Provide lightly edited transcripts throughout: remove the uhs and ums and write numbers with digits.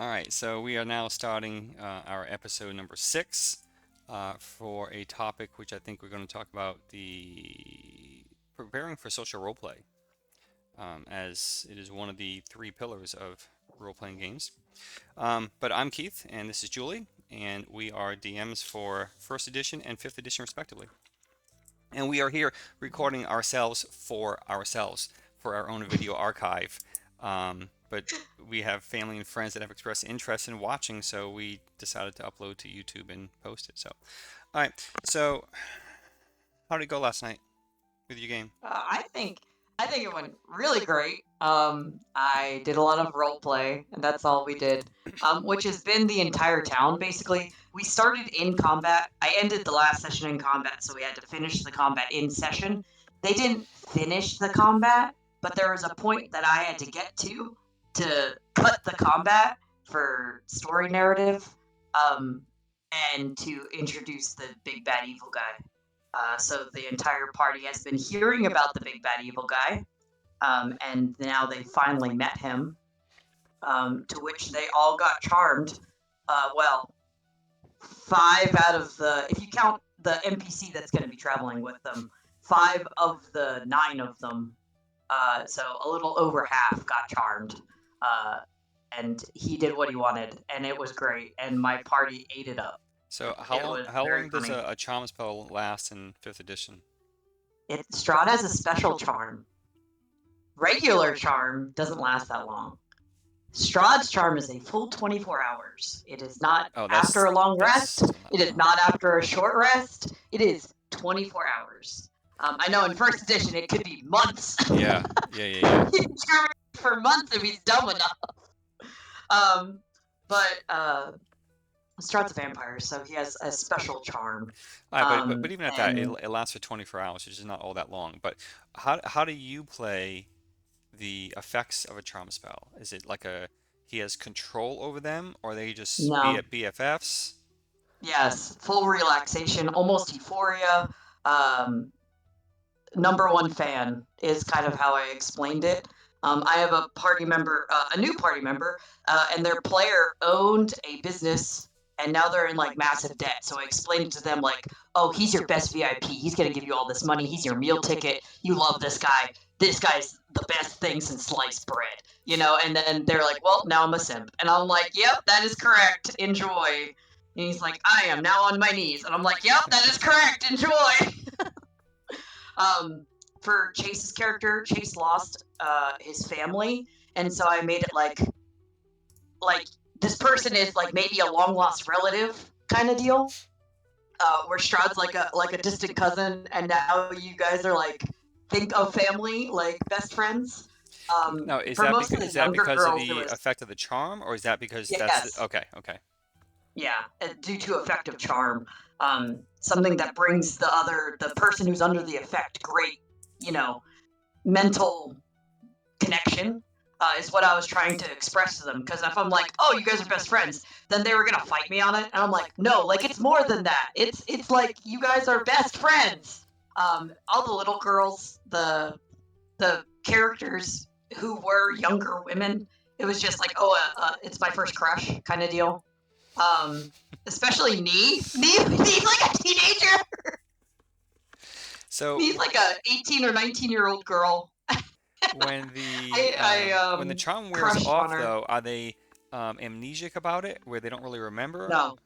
All right, so we are now starting our episode number 6 for a topic which I think we're going to talk about the preparing for social role play, as it is one of the 3 pillars of role-playing games. But I'm Keith, and this is Julie, and we are DMs for first edition and fifth edition, respectively. And we are here recording ourselves for our own video archive. But we have family and friends that have expressed interest in watching, so we decided to upload to YouTube and post it. So, all right. So, how did it go last night with your game? I think it went really great. I did a lot of role play, and that's all we did. Which has been the entire town basically. We started in combat. I ended the last session in combat, so we had to finish the combat in session. They didn't finish the combat, but there was a point that I had to get to cut the combat for story narrative, um, and to introduce the big bad evil guy. So the entire party has been hearing about the big bad evil guy, and now they finally met him. To which they all got charmed. Well, 5 out of the, if you count the NPC that's going to be traveling with them, 5 of the 9 of them, so a little over half got charmed. Uh, and he did what he wanted, and it was great. And my party ate it up. So, It was how very long does funny. a charm spell last in fifth edition? Strahd has a special charm. Regular charm doesn't last that long. Strahd's charm is a full 24 hours. It is not Oh, after a long that's rest. still not It is long. not after a short rest. It is 24 hours. I know in first edition it could be months. Yeah, yeah, yeah, yeah. For months if he's dumb enough. Um, but Strahd's a vampire, so he has a special charm. All right, but even at that, And it lasts for 24 hours, which is not all that long. But how do you play the effects of a trauma spell? Is it like he has control over them, or are they just no, BFFs? yes, full relaxation, almost euphoria. Um, Number 1 fan is kind of how I explained it. I have a party member, a new party member, and their player owned a business, and now they're in like massive debt. So I explained it to them like, "Oh, he's your best VIP. He's gonna give you all this money. He's your meal ticket. You love this guy. This guy's the best thing since sliced bread." And then they're like, "Well, now I'm a simp," and I'm like, "Yep, that is correct. Enjoy." And he's like, "I am now on my knees," and I'm like, "Yep, that is correct. Enjoy." Um, for Chase's character, Chase lost his family, and so I made it like this person is like maybe a long lost relative kind of deal. Where Strahd's like a distant cousin, and now you guys are like think of family like best friends. Now, For most of the is that younger because of girls, it the was effect of the charm, or is that because yes, okay, okay. yeah, due to effective charm, something that brings the person who's under the effect great, you know, mental connection, is what I was trying to express to them. Because if I'm like, "Oh, you guys are best friends," then they were gonna fight me on it, and I'm like, "No, like it's more than that. It's like you guys are best friends." All the little girls, the characters who were younger women, it was just like, "Oh, it's my first crush" kind of deal. Um, Especially Nee. Nee's like a teenager. So Nee's like a 18 or 19-year-old girl. when the charm wears Crushed on off, her. though, are they amnesic about it, where they don't really remember, No,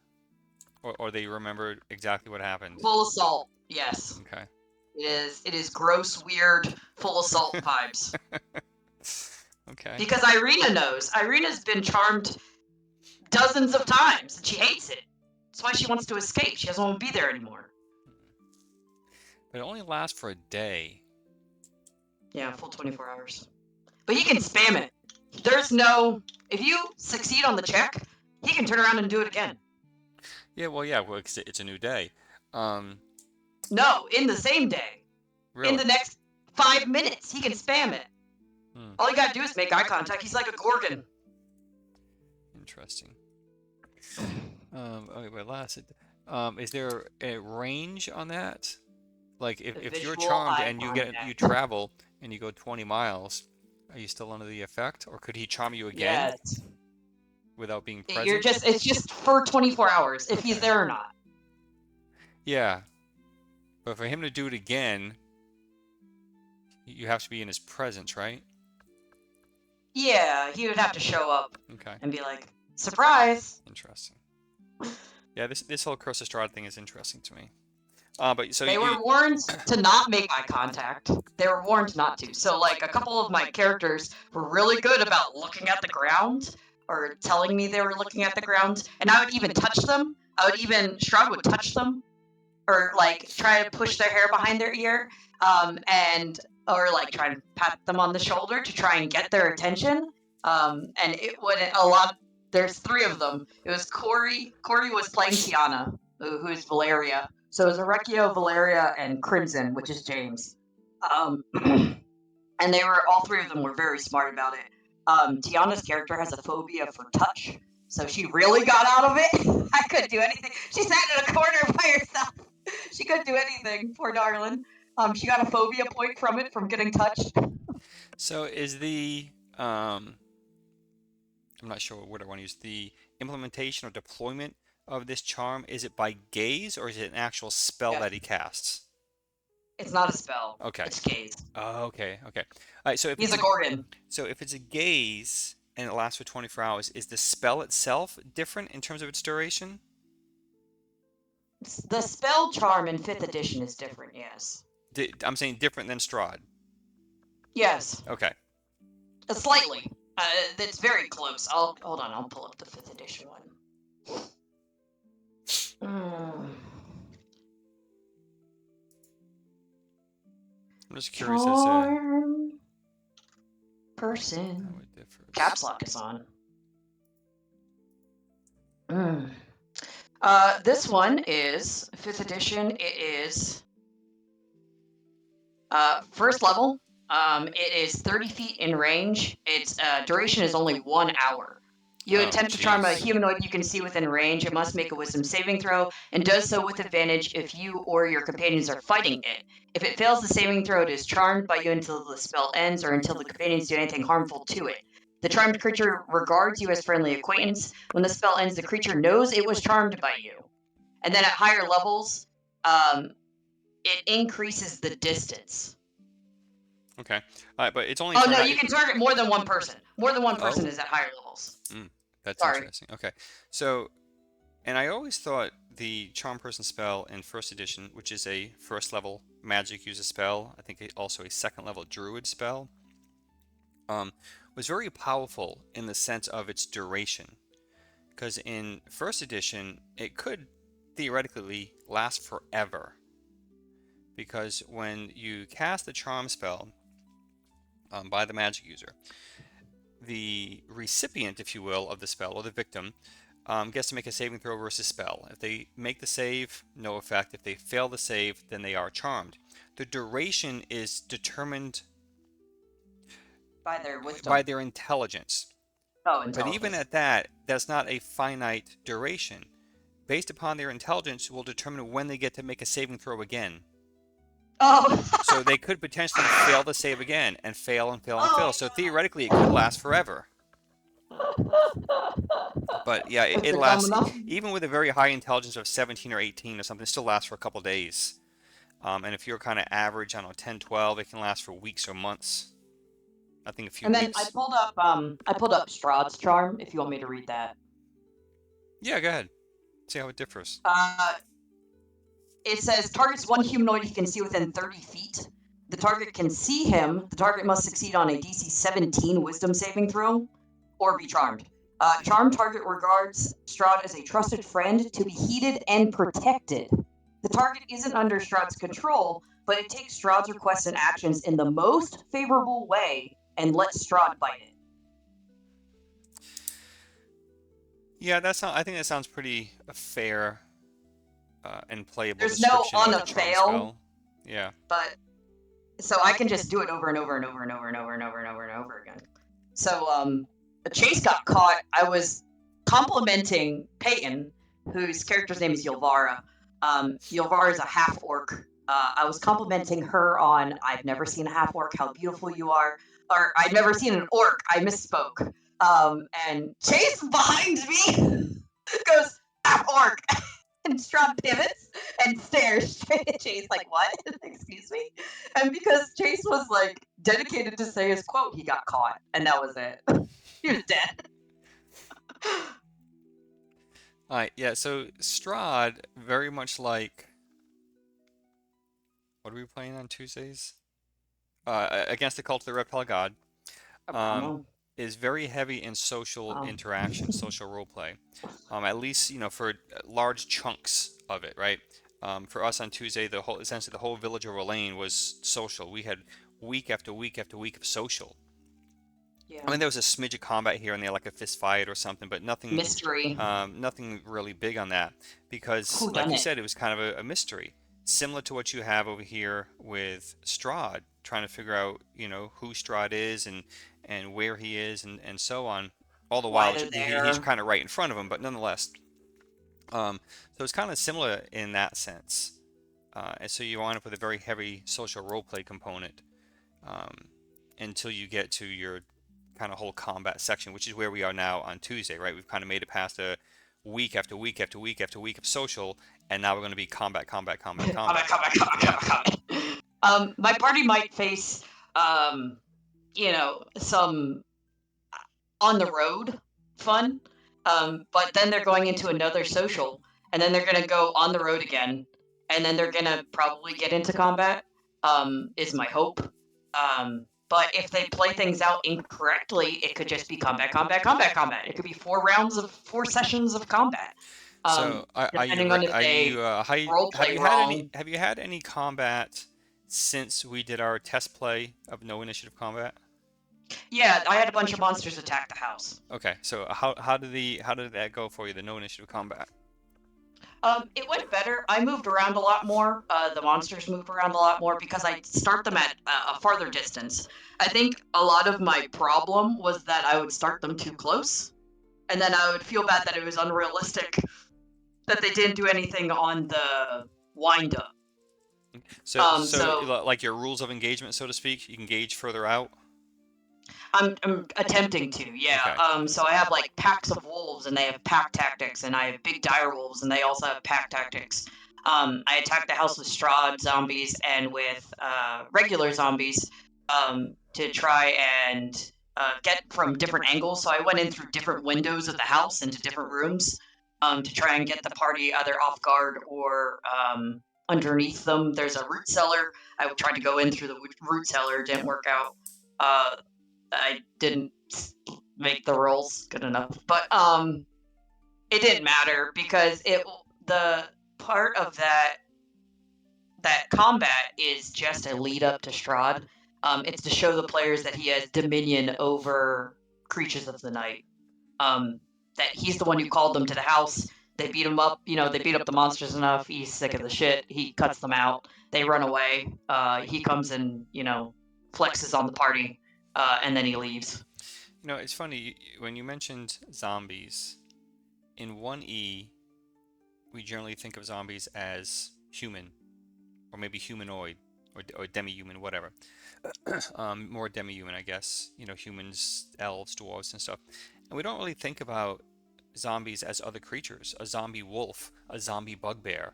or they remember exactly what happened? full assault. Yes, Okay. it is gross, weird, full assault vibes. Okay. Because Irina knows. Irina's been charmed dozens of times, and she hates it. That's why she wants to escape. She doesn't want to be there anymore. But it only lasts for a day. Yeah, full 24 hours. But he can spam it. There's no. If you succeed on the check, he can turn around and do it again. Yeah, well, it's a new day. Um, No, in the same day. In really? the next 5 minutes, he can spam it. Hmm, All you gotta do is make eye contact. He's like a Gorgon. interesting. Okay, but last, is there a range on that? Like, The if you're visual charmed eye and you contact. travel and you go 20 miles, are you still under the effect, or could he charm you again? Yes. without being You're present. just it's just for 24 hours if he's Okay. there or not. Yeah, but for him to do it again, you have to be in his presence, right? Yeah, he would have to show up Okay. and be like, surprise. Interesting. Yeah, this whole Curse of Strahd thing is interesting to me. But so They you were warned to not make eye contact. They were warned not to. So, like, a couple of my characters were really good about looking at the ground or telling me they were looking at the ground, and I would even touch them. Strahd would touch them or, like, try to push their hair behind their ear, and, or, like, try to pat them on the shoulder to try and get their attention. And it wouldn't, there's three of them. It was Corey. Corey was playing Tiana, who's Valeria. So it was Orecchio, Valeria, and Crimson, which is James. And all three of them were very smart about it. Tiana's character has a phobia for touch, so she really got out of it. I couldn't do anything. She sat in a corner by herself. She couldn't do anything, poor darling. She got a phobia point from it, from getting touched. so is the I'm not sure what I want to use. The implementation or deployment of this charm, is it by gaze or is it an actual spell Yeah. that he casts? It's not a spell. Okay. It's gaze. Okay. Okay. All right. So if He's it's a Gorgon. so if it's a gaze and it lasts for 24 hours, is the spell itself different in terms of its duration? The spell charm in 5th edition is different, yes. I'm saying different than Strahd. Yes. Okay. Slightly. It's very close. Hold on, I'll pull up the 5th edition one. I'm just curious as to Charm how person. it differs. Caps lock is on. This one is 5th edition. It is first level. It is 30 feet in range. Its duration is only 1 hour. You Oh, attempt to charm a jeez. humanoid you can see within range. It must make a wisdom saving throw and does so with advantage if you or your companions are fighting it. If it fails the saving throw, it is charmed by you until the spell ends or until the companions do anything harmful to it. The charmed creature regards you as friendly acquaintance. When the spell ends, the creature knows it was charmed by you. And then at higher levels, it increases the distance. Okay. But it's only. Oh no, you can target more than one person. More than one person is at higher levels. That's Sorry. interesting. Okay. So, and I always thought the Charm Person spell in first edition, which is a first level magic user spell, I think also a second level druid spell, was very powerful in the sense of its duration. Because in first edition, it could theoretically last forever. Because when you cast the charm spell by the magic user, the recipient, if you will, of the spell, or the victim, gets to make a saving throw versus spell. If they make the save, no effect. If they fail the save, then they are charmed. The duration is determined By their wisdom. by their intelligence. Oh, But intelligence. even at that, that's not a finite duration. Based upon their intelligence, will determine when they get to make a saving throw again. Oh. So they could potentially fail the save again and fail and fail and fail. So theoretically, it could last forever. But yeah, it lasts even with a very high intelligence of 17 or 18 or something. It still lasts for a couple days. And if you're kind of average, I don't know, 10, 12, it can last for weeks or months. I think a few And then weeks. I pulled up Strahd's charm. If you want me to read that. Yeah, go ahead. See how it differs. It says targets one humanoid he can see within 30 feet. The target can see him. The target must succeed on a DC 17 Wisdom saving throw, or be charmed. Charmed target regards Strahd as a trusted friend to be heeded and protected. The target isn't under Strahd's control, but it takes Strahd's requests and actions in the most favorable way and lets Strahd bite it. Yeah, I think that sounds pretty fair and playable. There's no description on of a the charm fail. spell. Yeah. But so I can just do it over and over and over and over and over and over and over and over again. So Chase got caught. I was complimenting Peyton, whose character's name is Yolvara. Yolvara is a half orc. I was complimenting her on I've never seen a half orc, how beautiful you are. Or I've never seen an orc. I misspoke. And Chase behind me goes, orc. And Strahd pivots and stares straight at Chase, like, what? Excuse me? And because Chase was like dedicated to say his quote, he got caught, and that was it. He was dead. All right, yeah. So Strahd, very much like what are we playing on Tuesdays? Against the Cult of the Reptile God, um, Abramo. is very heavy in social Oh, interaction, social role play. At least for large chunks of it, right? For us on Tuesday, essentially the whole village of Rolaine was social. We had week after week after week of social. I yeah. mean, there was a smidge of combat here and there, like a fist fight or something, but nothing, Mystery. nothing really big on that because, Who like done you it? said, it was kind of a mystery, similar to what you have over here with Strahd, trying to figure out, who Strahd is and where he is and so on. All the Why while, they're he's there? kind of right in front of him, but nonetheless, so it's kind of similar in that sense. And so you wind up with a very heavy social role play component um, until you get to your kind of whole combat section, which is where we are now on Tuesday, right? We've kind of made it past a week after week after week after week of social, and now we're going to be combat, combat, combat, Come back, combat. come back, come back, come Yeah. back, come back. My party might face, um, some on the road fun. But then they're going into another social, and then they're going to go on the road again, and then they're going to probably get into combat. Is my hope. But if they play things out incorrectly, it could just be combat, combat, combat, combat. It could be 4 rounds of 4 sessions of combat. So are you Depending on if are they you role have play you had any wrong. combat since we did our test play of no initiative combat? Yeah, I had a bunch of monsters attack the house. Okay, so how did that go for you, the no initiative combat? It went better. I moved around a lot more. The monsters moved around a lot more because I start them at a farther distance. I think a lot of my problem was that I would start them too close, and then I would feel bad that it was unrealistic that they didn't do anything on the wind up. So Like your rules of engagement, so to speak, you can gauge further out. I'm attempting to, yeah. Okay. So I have like packs of wolves, and they have pack tactics, and I have big dire wolves, and they also have pack tactics. I attack the house with Strahd zombies and with regular zombies to try and get from different angles. So I went in through different windows of the house into different rooms to try and get the party either off guard or underneath them. There's a root cellar. I tried to go in through the root cellar, didn't work out. Uh, I didn't make the rolls good enough, but it didn't matter because it the part of that combat is just a lead up to Strahd. It's to show the players that he has dominion over creatures of the night. Um, that he's the one who called them to the house. They beat him up. They beat up the monsters enough. He's sick of the shit. He cuts them out. They run away. He comes and flexes on the party, and then he leaves. It's funny when you mentioned zombies. In 1E, we generally think of zombies as human, or maybe humanoid, or demi-human, whatever. More demi-human, I guess. Humans, elves, dwarves, and stuff. And we don't really think about zombies as other creatures. A zombie wolf, a zombie bugbear.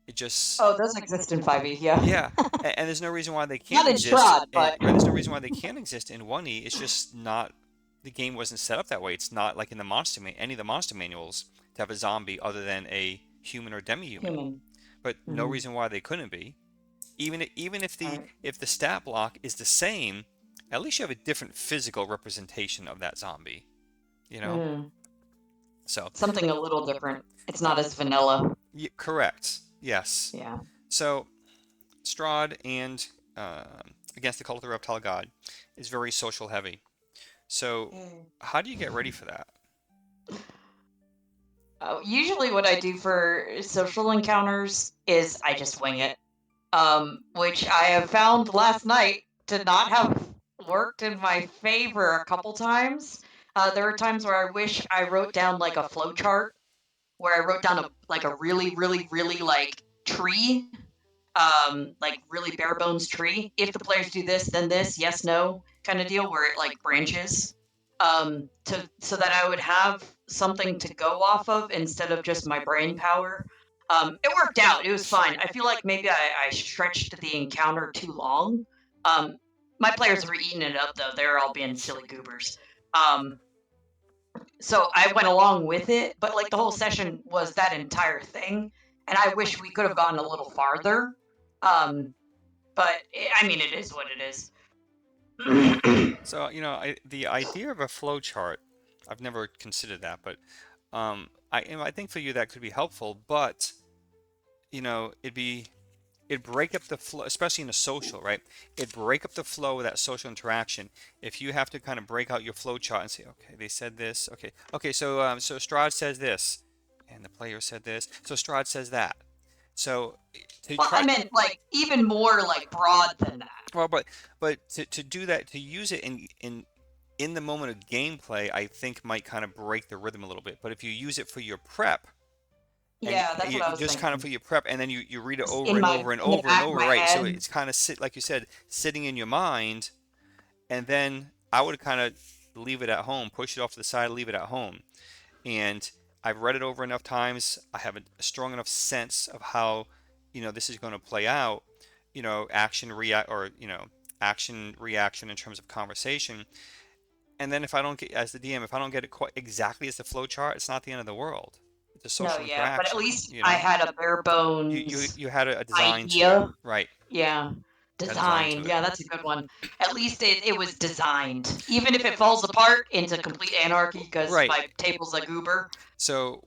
It just, Oh, those exist in 5e, yeah. yeah. And there's no reason why they can't Not in exist. Strahd, but Right, there's no reason why they can't exist in 1E. It's just not, the game wasn't set up that way. It's not like in any of the monster manuals to have a zombie other than a human or demi-human. human. But no Mhm. reason why they couldn't be. Even Right. if the stat block is the same, at least you have a different physical representation of that zombie. You know. Mm. So, Something a little different. It's uh, not as vanilla. correct. Yes. Yeah. So Strahd and Against the Cult of the Reptile God is very social heavy. So Mm. how do you get ready for that? Usually, what I do for social encounters is I just wing it, which I have found last night to not have worked in my favor a couple times. There were times where I wish I wrote down like a flow chart where I wrote down a really, really, really like tree, like really bare bones tree. If the players do this, then this, yes, no kind of deal where it like branches. to so that I would have something to go off of instead of just my brain power. It worked out. It was fine. I feel like maybe I stretched the encounter too long. Um, my players were eating it up though. They were all being silly goobers. Um, so I went along with it, but like the whole session was that entire thing, and I wish we could have gone a little farther. Um, but I mean, it is what it is. So, the idea of a flow chart, I've never considered that, but I think for you that could be helpful, but it'd break up the flow, especially in a social, right? It'd break up the flow of that social interaction if you have to kind of break out your flow chart and say, okay, they said this, okay, so Strahd says this, and the player said this, so Strahd says that. So to Well, I try, meant like even more like broad than that. well, but to do that, to use it in the moment of gameplay, I think might kind of break the rhythm a little bit. But if you use it for your prep, and Yeah, that's what I you was just kind of thinking. for your prep, and then you read it Just over in and my over and in the over and back of over, my right? So head. it's kind of like you said, sitting in your mind, and then I would kind of leave it at home, push it off to the side, leave it at home. And I've read it over enough times. I have a strong enough sense of how, this is going to play out. Action react or action reaction in terms of conversation. And then if I don't get, as the DM, if I don't get it quite exactly as the flow chart, it's not the end of the world. It's a No, social yeah, but at interaction. least I had a bare bones You had a design to it, idea. right? Yeah. A design Design. to it. Yeah, that's a good one. At least it was designed. Even if it falls apart into complete anarchy because Right. my table's a goober. So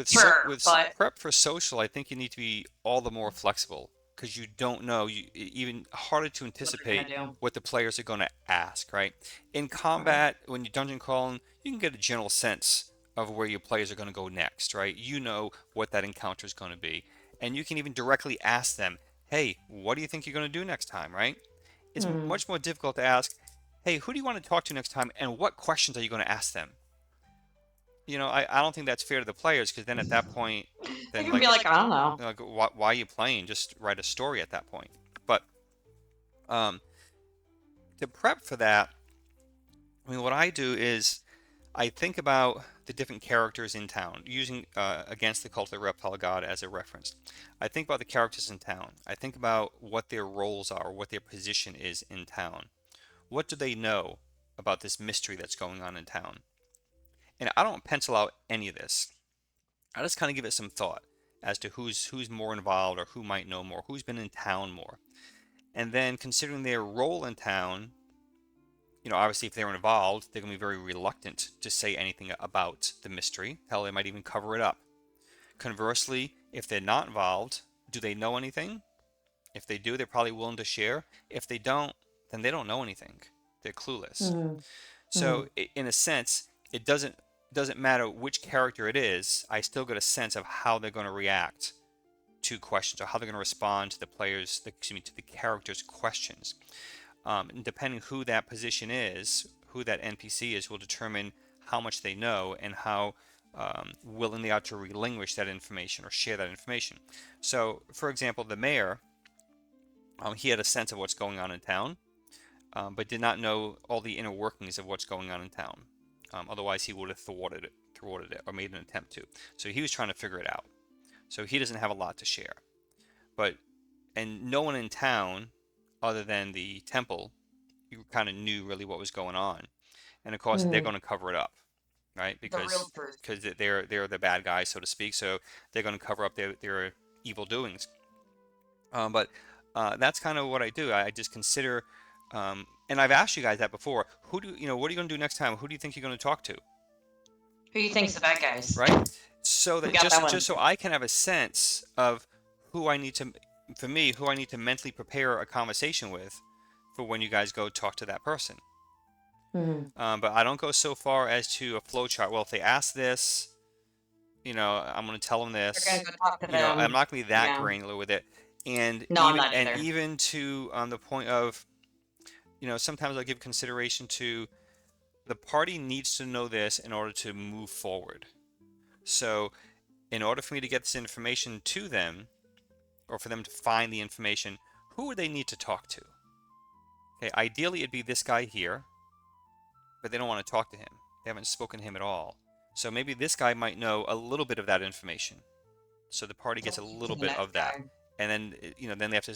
Sure, with but prep for social, I think you need to be all the more flexible because you don't know, even harder to what they're anticipate gonna do. what the players are going to ask, right? In Right. combat, when you're dungeon crawling, you can get a general sense of where your players are going to go next, right? You know what that encounter is going to be, and you can even directly ask them, "Hey, what do you think you're going to do next time?" Right? It's Mhm. much more difficult to ask, "Hey, who do you want to talk to next time, and what questions are you going to ask them?" I don't think that's fair to the players because then at that point, They then can be like, I don't know. why are you playing? Just write a story at that point. But um, to prep for that, I mean, what I do is I think about the different characters in town, using Against the Cult of the Reptile God as a reference. I think about the characters in town. I think about what their roles are, what their position is in town. What do they know about this mystery that's going on in town? And I don't pencil out any of this. I just kind of give it some thought as to who's more involved or who might know more, who's been in town more. And then considering their role in town, obviously if they're involved, they're going to be very reluctant to say anything about the mystery. Hell, they might even cover it up. Conversely, if they're not involved, do they know anything? If they do, they're probably willing to share. If they don't, then they don't know anything. They're clueless. Mhm. So, Mhm. in a sense, it doesn't matter which character it is. I still get a sense of how they're going to react to questions or how they're going to respond to to the character's questions. And depending who that position is, who that NPC is, will determine how much they know and how willing they are to relinquish that information or share that information. So, for example, the mayor, he had a sense of what's going on in town, but did not know all the inner workings of what's going on in town. Otherwise, he would have thwarted it, or made an attempt to. So he was trying to figure it out. So he doesn't have a lot to share. But and no one in town, other than the temple, you kind of knew really what was going on. And of course, they're Mhm. going to cover it up, right? The real Because truth. they're the bad guys, so to speak. So they're going to cover up their evil doings. But that's kind of what I do. I just consider, and I've asked you guys that before. What are you going to do next time? Who do you think you're going to talk to, Who do you think's the bad guys? right? So We that got that just one. so I can have a sense of who I need to, for me, who I need to mentally prepare a conversation with for when you guys go talk to that person. Mhm. But I don't go so far as to a flow chart. Well, if they ask this, I'm going to tell them You're gonna this. go talk to I'm them. not going to be that Yeah. granular with it. And No, I'm even not either. to the point of, sometimes I'll give consideration to the party needs to know this in order to move forward. So, in order for me to get this information to them, or for them to find the information, who would they need to talk to? Okay, ideally it'd be this guy here. but they don't want to talk to him. They haven't spoken to him at all. So maybe this guy might know a little bit of that information. So the party So gets a we'll keep to little the bit next of that, guy. and then then they have to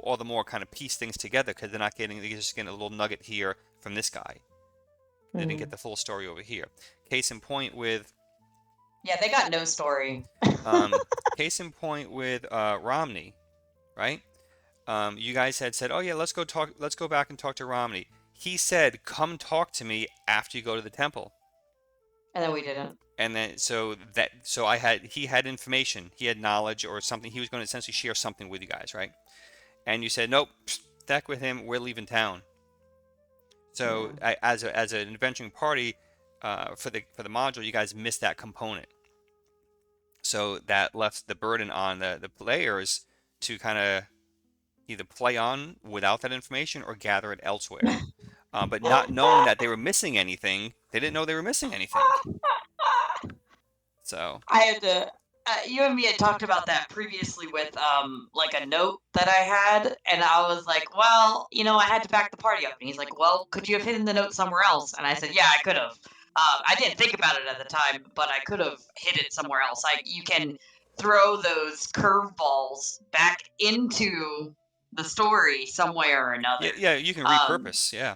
all the more kind of piece things together because they're just getting a little nugget here from this guy. They didn't get Hmm. the full story over here. Case in point with Yeah, they got no story. um, case in point with Romney, right? You guys had said, "Oh yeah, let's go talk. Let's go back and talk to Romney." He said, "Come talk to me after you go to the temple." And then we didn't. And then so I had he had information, he had knowledge or something. He was going to essentially share something with you guys, right? And you said, "Nope, stack with him. We're leaving town." So Yeah. as an adventuring party for the module, you guys missed that component. So that left the burden on the players to kind of either play on without that information or gather it elsewhere. But not knowing that they were missing anything, they didn't know they were missing anything. So I had to. You and me had talked about that previously with like a note that I had, and I was like, well, I had to back the party up, and he's like, well, could you have hidden the note somewhere else? And I said, yeah, I could have. I didn't think about it at the time, but I could have hid it somewhere else. Like you can throw those curveballs back into the story some way or yeah, another. yeah, you can Um, repurpose. Yeah,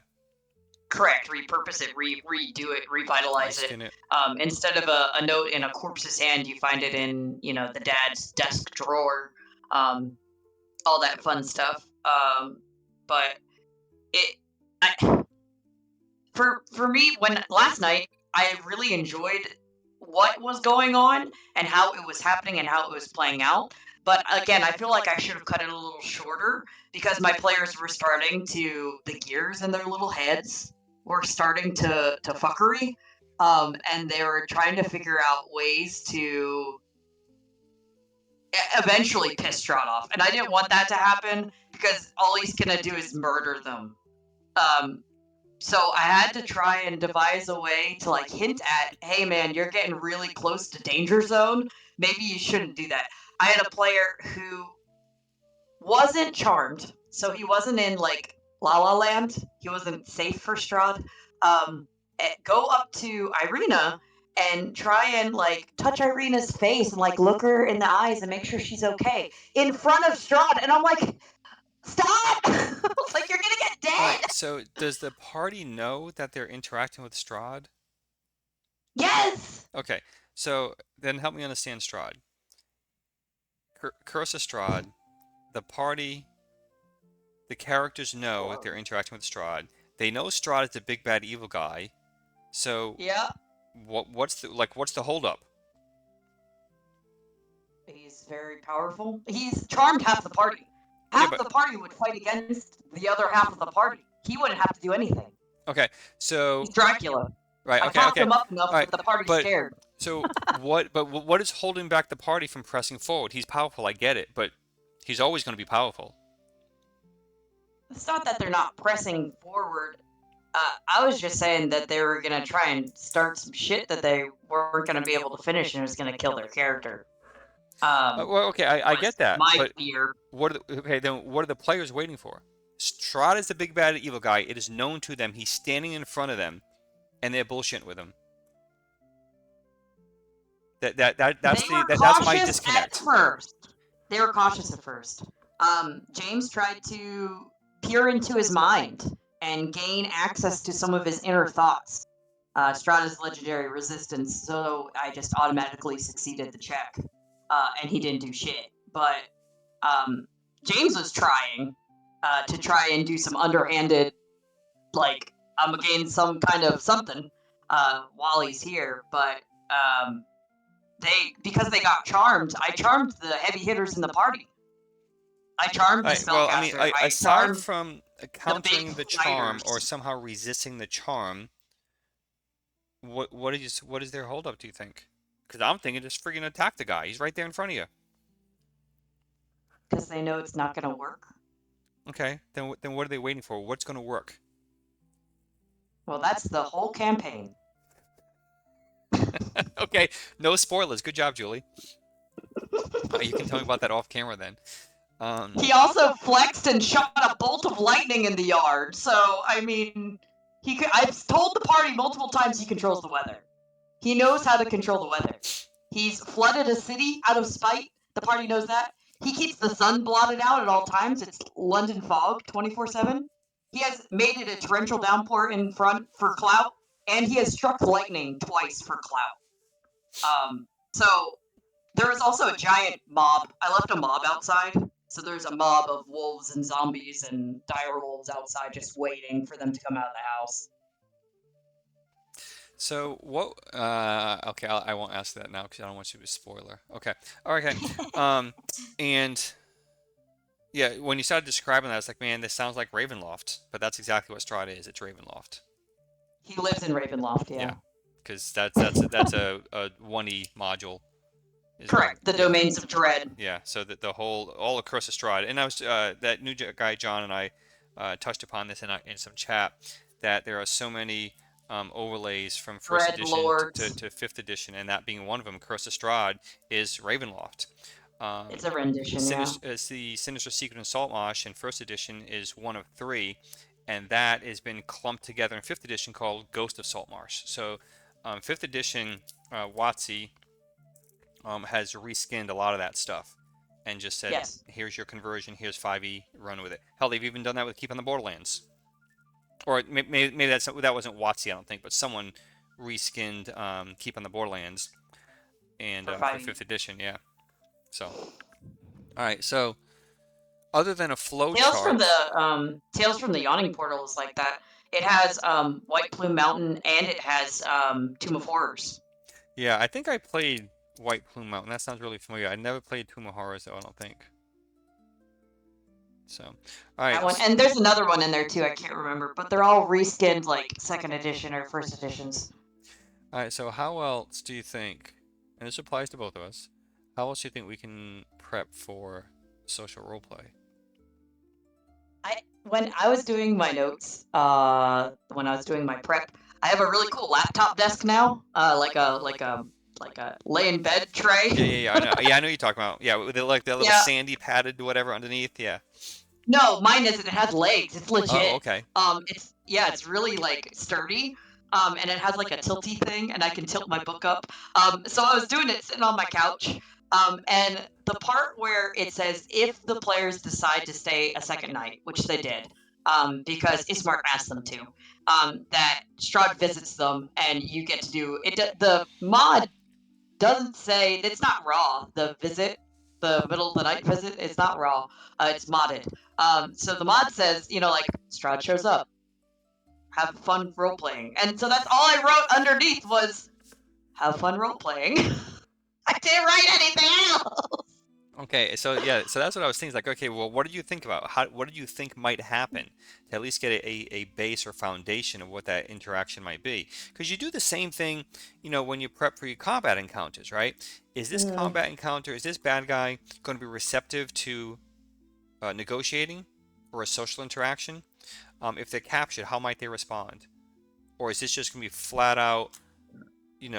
Correct. Repurpose it, redo it, revitalize it. reskin it. Instead of a note in a corpse's hand, you find it in the dad's desk drawer. Um, all that fun stuff. But it I, for me, when last night I really enjoyed what was going on and how it was happening and how it was playing out. But again, I feel like I should have cut it a little shorter because my players were starting to the gears in their little heads were starting to fuckery, and they were trying to figure out ways to eventually piss Strahd off. And I didn't want that to happen because all he's gonna do is murder them. Um, so I had to try and devise a way to like hint at, hey man, you're getting really close to danger zone. Maybe you shouldn't do that. I had a player who wasn't charmed, so he wasn't in like La La Land. He wasn't safe for Strahd. Go up to Irina and try and like touch Irina's face and like look her in the eyes and make sure she's okay in front of Strahd. And I'm like, stop! Like you're gonna get All dead. right. So does the party know that they're interacting with Strahd? Yes. Okay. So then help me understand Strahd. Curse of Strahd. The party, the characters know that they're interacting with Strahd. They know Strahd is the big bad evil guy. So Yeah. what's the holdup? He's very powerful. He's charmed half the party. Yeah, Half but the party would fight against the other half of the party. He wouldn't have to do anything. okay. He's So Dracula. right. I Okay. talked Okay. him up enough All right. that the party's But scared. so what? But what is holding back the party from pressing forward? He's powerful. I get it, but he's always going to be powerful. It's not that they're not pressing forward. I was just saying that they were gonna try and start some shit that they weren't gonna be able to finish, and it was gonna kill their character. Well, okay, I Was get that, my but fear. okay, then what are the players waiting for? Strahd is the big bad evil guy. It is known to them. He's standing in front of them, and they're bullshitting with him. They were That's my cautious at disconnect. first. They were cautious at first. James tried to peer into his mind and gain access to some of his inner thoughts. Strata's legendary resistance, so I just automatically succeeded the check, and he didn't do shit. But um, James was trying to try and do some underhanded, like I'm gonna gain some kind of something while he's here, but because they got charmed. I charmed the heavy hitters in the party. I charmed the Well, I mean, spellcaster. I aside charmed from the big countering the charm or fighters. somehow resisting the charm, what is their holdup? Do you think? Because I'm thinking just freaking attack the guy. He's right there in front of you. Because they know it's not going to work. Okay, then what are they waiting for? What's going to work? Well, that's the whole campaign. Okay, no spoilers. Good job, Julie. You can tell me about that off camera then. He also flexed and shot a bolt of lightning in the yard. So, I mean, I've told the party multiple times he controls the weather. He knows how to control the weather. He's flooded a city out of spite. The party knows that. He keeps the sun blotted out at all times. It's London fog 24/7. He has made it a torrential downpour in front for clout, and he has struck lightning twice for clout. So there was also a giant mob. I left a mob outside. So there's a mob of wolves and zombies and dire wolves outside just waiting for them to come out of the house. So what? Okay, I won't ask that now because I don't want you to be a spoiler. Okay, all right, okay. And yeah, when you started describing that, I was like, man, this sounds like Ravenloft, but that's exactly what Strahd is. It's Ravenloft. He lives in Ravenloft, Yeah, yeah. because that's a 1E module is Raven. Correct. The Yeah, domains of dread. yeah. So that the whole all across the Strahd, and I was that new guy John and I touched upon this in some chat that there are so many overlays from first Dread edition lords. to fifth edition, and that being one of them, Curse of Strahd is Ravenloft. It's a rendition, yeah. It's the Sinister Secret in Saltmarsh in first edition is one of three, and that has been clumped together in fifth edition called Ghost of Saltmarsh. So, fifth edition WotC has reskinned a lot of that stuff and just said, Yes. here's your conversion, here's 5e, run with it. Hell, they've even done that with Keep on the Borderlands. Or maybe that wasn't WotC, I don't think, but someone reskinned Keep on the Borderlands and For for 5e. fifth edition, yeah. So, all right, so other than a flow chart. Tales from the Yawning Portal is like that. It has White Plume Mountain and it has Tomb of Horrors. Yeah, I think I played White Plume Mountain. That sounds really familiar. I never played Tomb of Horrors though, I don't think. So, all That right. one, and there's another one in there too. I can't remember, but they're all reskinned like second edition or first editions. All right, so how else do you think, and this applies to both of us, how else do you think we can prep for social roleplay? When I was doing my notes, when I was doing my prep, I have a really cool laptop desk now, like a lay in bed tray. Yeah, I know. Yeah, I know you're talking about. Yeah, with like the little Yeah. sandy padded whatever underneath. Yeah. No, mine isn't. It has legs. It's Oh, legit. okay. It's really like sturdy. And it has like a tilty thing, and I can tilt my book up. So I was doing it sitting on my couch. And the part where it says if the players decide to stay a second night, which they did, because Ismark asked them to, that Strahd visits them, and you get to do it. The mod doesn't say it's not raw. The visit, the middle of the night visit, is not raw. It's modded. So the mod says, like Strahd shows up, have fun role playing, and so that's all I wrote underneath was have fun role playing. I didn't write anything else. Okay, so yeah, so that's what I was thinking. It's like, okay, well, what do you think about? What do you think might happen to at least get a base or foundation of what that interaction might be? Because you do the same thing, when you prep for your combat encounters, right? Is this Mm, combat encounter, is this bad guy going to be receptive to negotiating or a social interaction? If they're captured, how might they respond? Or is this just going to be flat out,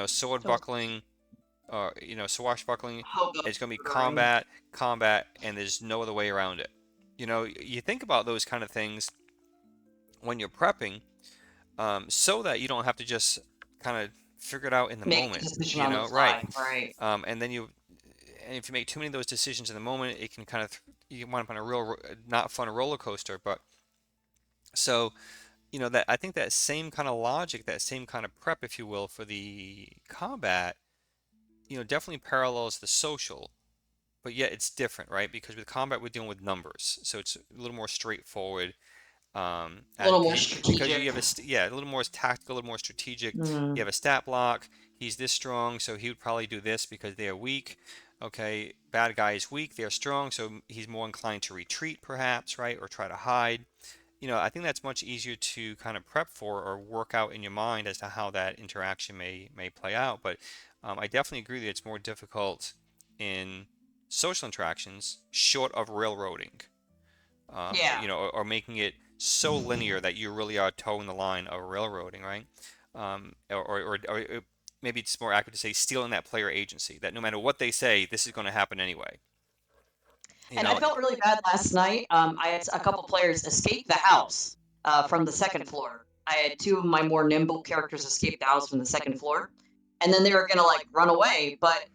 sword so buckling? Swashbuckling. hobo It's going to be ordering. combat, and there's no other way around it. You think about those kind of things when you're prepping, so that you don't have to just kind of figure it out in the Make the moment. decision on the Right? fly. Right. And then and if you make too many of those decisions in the moment, it can kind of you wind up on a real not fun roller coaster. But so that I think that same kind of logic, that same kind of prep, if you will, for the combat, definitely parallels the social, but yet it's different, right? Because with combat, we're dealing with numbers, so it's a little more straightforward. A little more Because you strategic. have a little more tactical, a little more strategic. You Mm. have a stat block. He's this strong, so he would probably do this because they are weak. Okay, bad guy is weak. They're strong, so he's more inclined to retreat, perhaps, right, or try to hide. I think that's much easier to kind of prep for or work out in your mind as to how that interaction may play out. But I definitely agree that it's more difficult in social interactions, short of railroading, Yeah. or making it so linear that you really are towing the line of railroading, right? Or maybe it's more accurate to say stealing that player agency, that no matter what they say, this is going to happen anyway. You And I know, felt really bad last night. I had a couple players escape the house from the second floor. I had two of my more nimble characters escape the house from the second floor, and then they were gonna like run away, but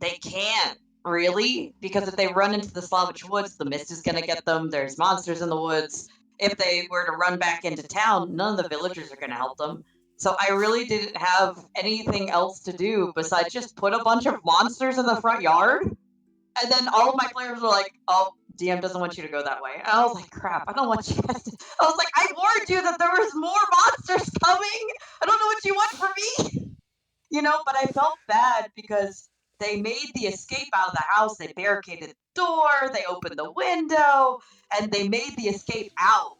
they can't really because if they run into the Slavish woods, the mist is gonna get them. There's monsters in the woods. If they were to run back into town, none of the villagers are gonna help them. So I really didn't have anything else to do besides just put a bunch of monsters in the front yard. And then all of my players were like, "Oh, DM doesn't want you to go that way." And I was like, "Crap! I don't want you guys to." I was like, "I warned you that there was more monsters coming. I don't know what you want from me." But I felt bad because they made the escape out of the house. They barricaded the door, they opened the window, and they made the escape out.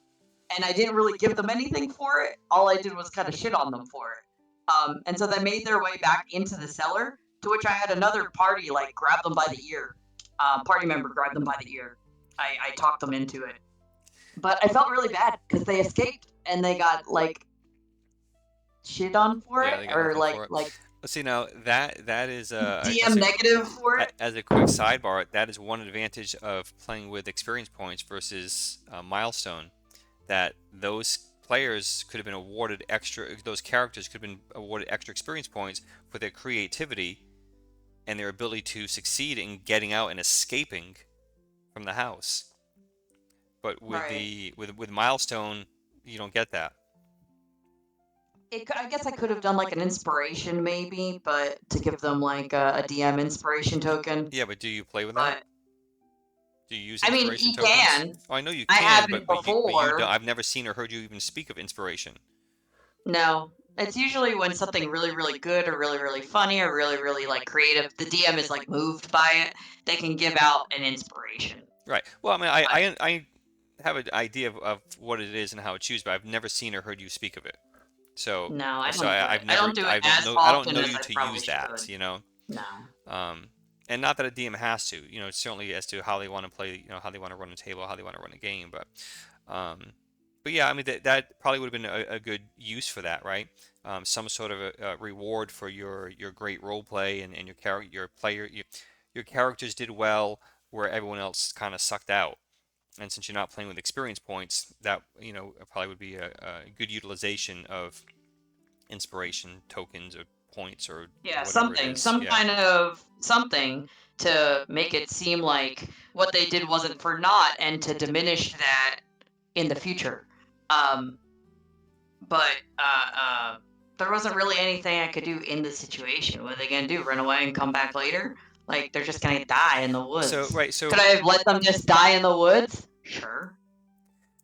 And I didn't really give them anything for it. All I did was kind of shit on them for it. And so they made their way back into the cellar, to which I had another party like grab them by the ear. Party member grabbed them by the ear. I talked them into it. But I felt really bad because they escaped and they got like shit on for Yeah, it they got or nothing like for it. like Let's see now that is DM negative for it. as a quick sidebar. That is one advantage of playing with experience points versus milestone. That those players could have been awarded extra. Those characters could have been awarded extra experience points for their creativity and their ability to succeed in getting out and escaping from the house. But with Right. the with milestone, you don't get that. I guess I could have done like an inspiration maybe, but to give them like a DM inspiration token. Yeah, but do you play with that? But Do you use I mean, inspiration you tokens? can. Oh, I know you I can, haven't but you don't. before. I've never seen or heard you even speak of inspiration. No. It's usually when something really, really good or really, really funny or really, really like creative, the DM is like moved by it. They can give out an inspiration. Right. Well, I mean, But I have an idea of what it is and how it's used, but I've never seen or heard you speak of it. So no, I so don't do it. I've I never don't do it as I don't often know as you I to probably use that. should. No. Um, and not that a DM has to. Certainly as to how they want to play. How they want to run a table, how they want to run a game, um, but yeah, I mean that probably would have been a good use for that, right? Some sort of a reward for your great role play and your character, your characters did well where everyone else kind of sucked out. And since you're not playing with experience points, that probably would be a good utilization of inspiration tokens or points or Yeah, whatever it something, is. some Yeah. kind of something to make it seem like what they did wasn't for naught and to diminish that in the future. Um, but there wasn't really anything I could do in the situation. What are they gonna do? Run away and come back later? Like they're just gonna die in the So woods. right. Could I have let them just die in the woods? Sure.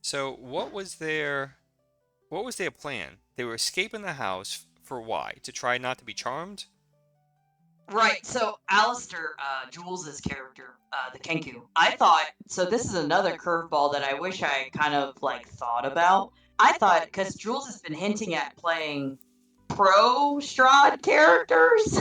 So what was their plan? They were escaping the house for why? To try not to be charmed? Right. So Alistair, Jules's character, the Kenku, I thought so. This is another curveball that I wish I kind of like thought about. I thought because Jules has been hinting at playing pro Strahd characters,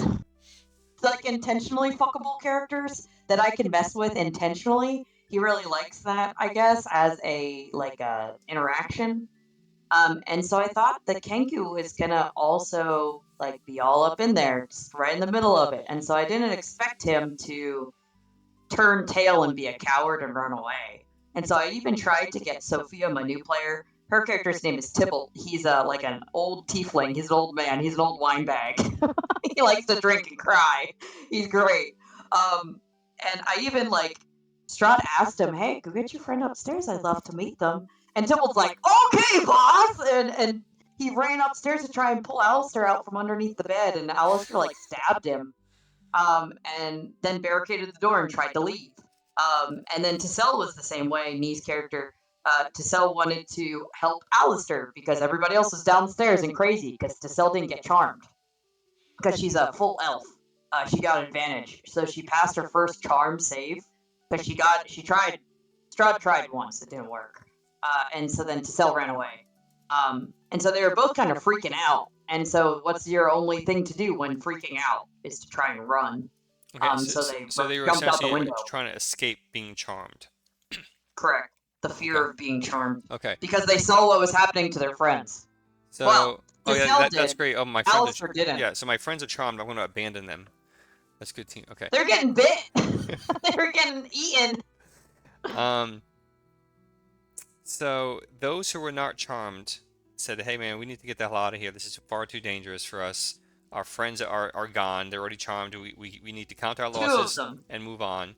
like intentionally fuckable characters that I can mess with intentionally. He really likes that, I guess, as a like a interaction. And so I thought the Kenku was gonna also like be all up in there, just right in the middle of it. And so I didn't expect him to turn tail and be a coward and run away. And so I even tried to get Sophia, my new player. Her character's name is Tybalt. He's like an old tiefling. He's an old man. He's an old wine bag. He likes to drink and cry. He's great. Um, and I even like Strahd asked him, "Hey, go get your friend upstairs. I'd love to meet them." And Tybalt's like, "Okay, boss." And he ran upstairs to try and pull Alistair out from underneath the bed, and Alistair like stabbed him, and then barricaded the door and tried to leave. And then Tassel was the same way. Nee's character, Tassel wanted to help Alistair because everybody else was downstairs and crazy because Tassel didn't get charmed because she's a full elf. She got an advantage, so she passed her first charm save because she tried. Strahd tried once, it didn't work, and so then Tassel ran away. And so they were both kind of freaking out. And so, what's your only thing to do when freaking out is to try and run. Okay, So they so they were jumped out the essentially window. trying to escape being charmed. Correct. The Okay. fear of being charmed Okay. because they saw what was happening to their friends. Well, So, oh yeah, Tassel that's did. great. Oh, my friends Alistair didn't. yeah. So my friends are charmed. I'm going to abandon them. That's a good team. Okay. They're getting bit. They're getting eaten. Um. So those who were not charmed said, "Hey man, we need to get the hell out of here. This is far too dangerous for us. Our friends are gone. They're already charmed. We need to count our Two of losses them. and move on."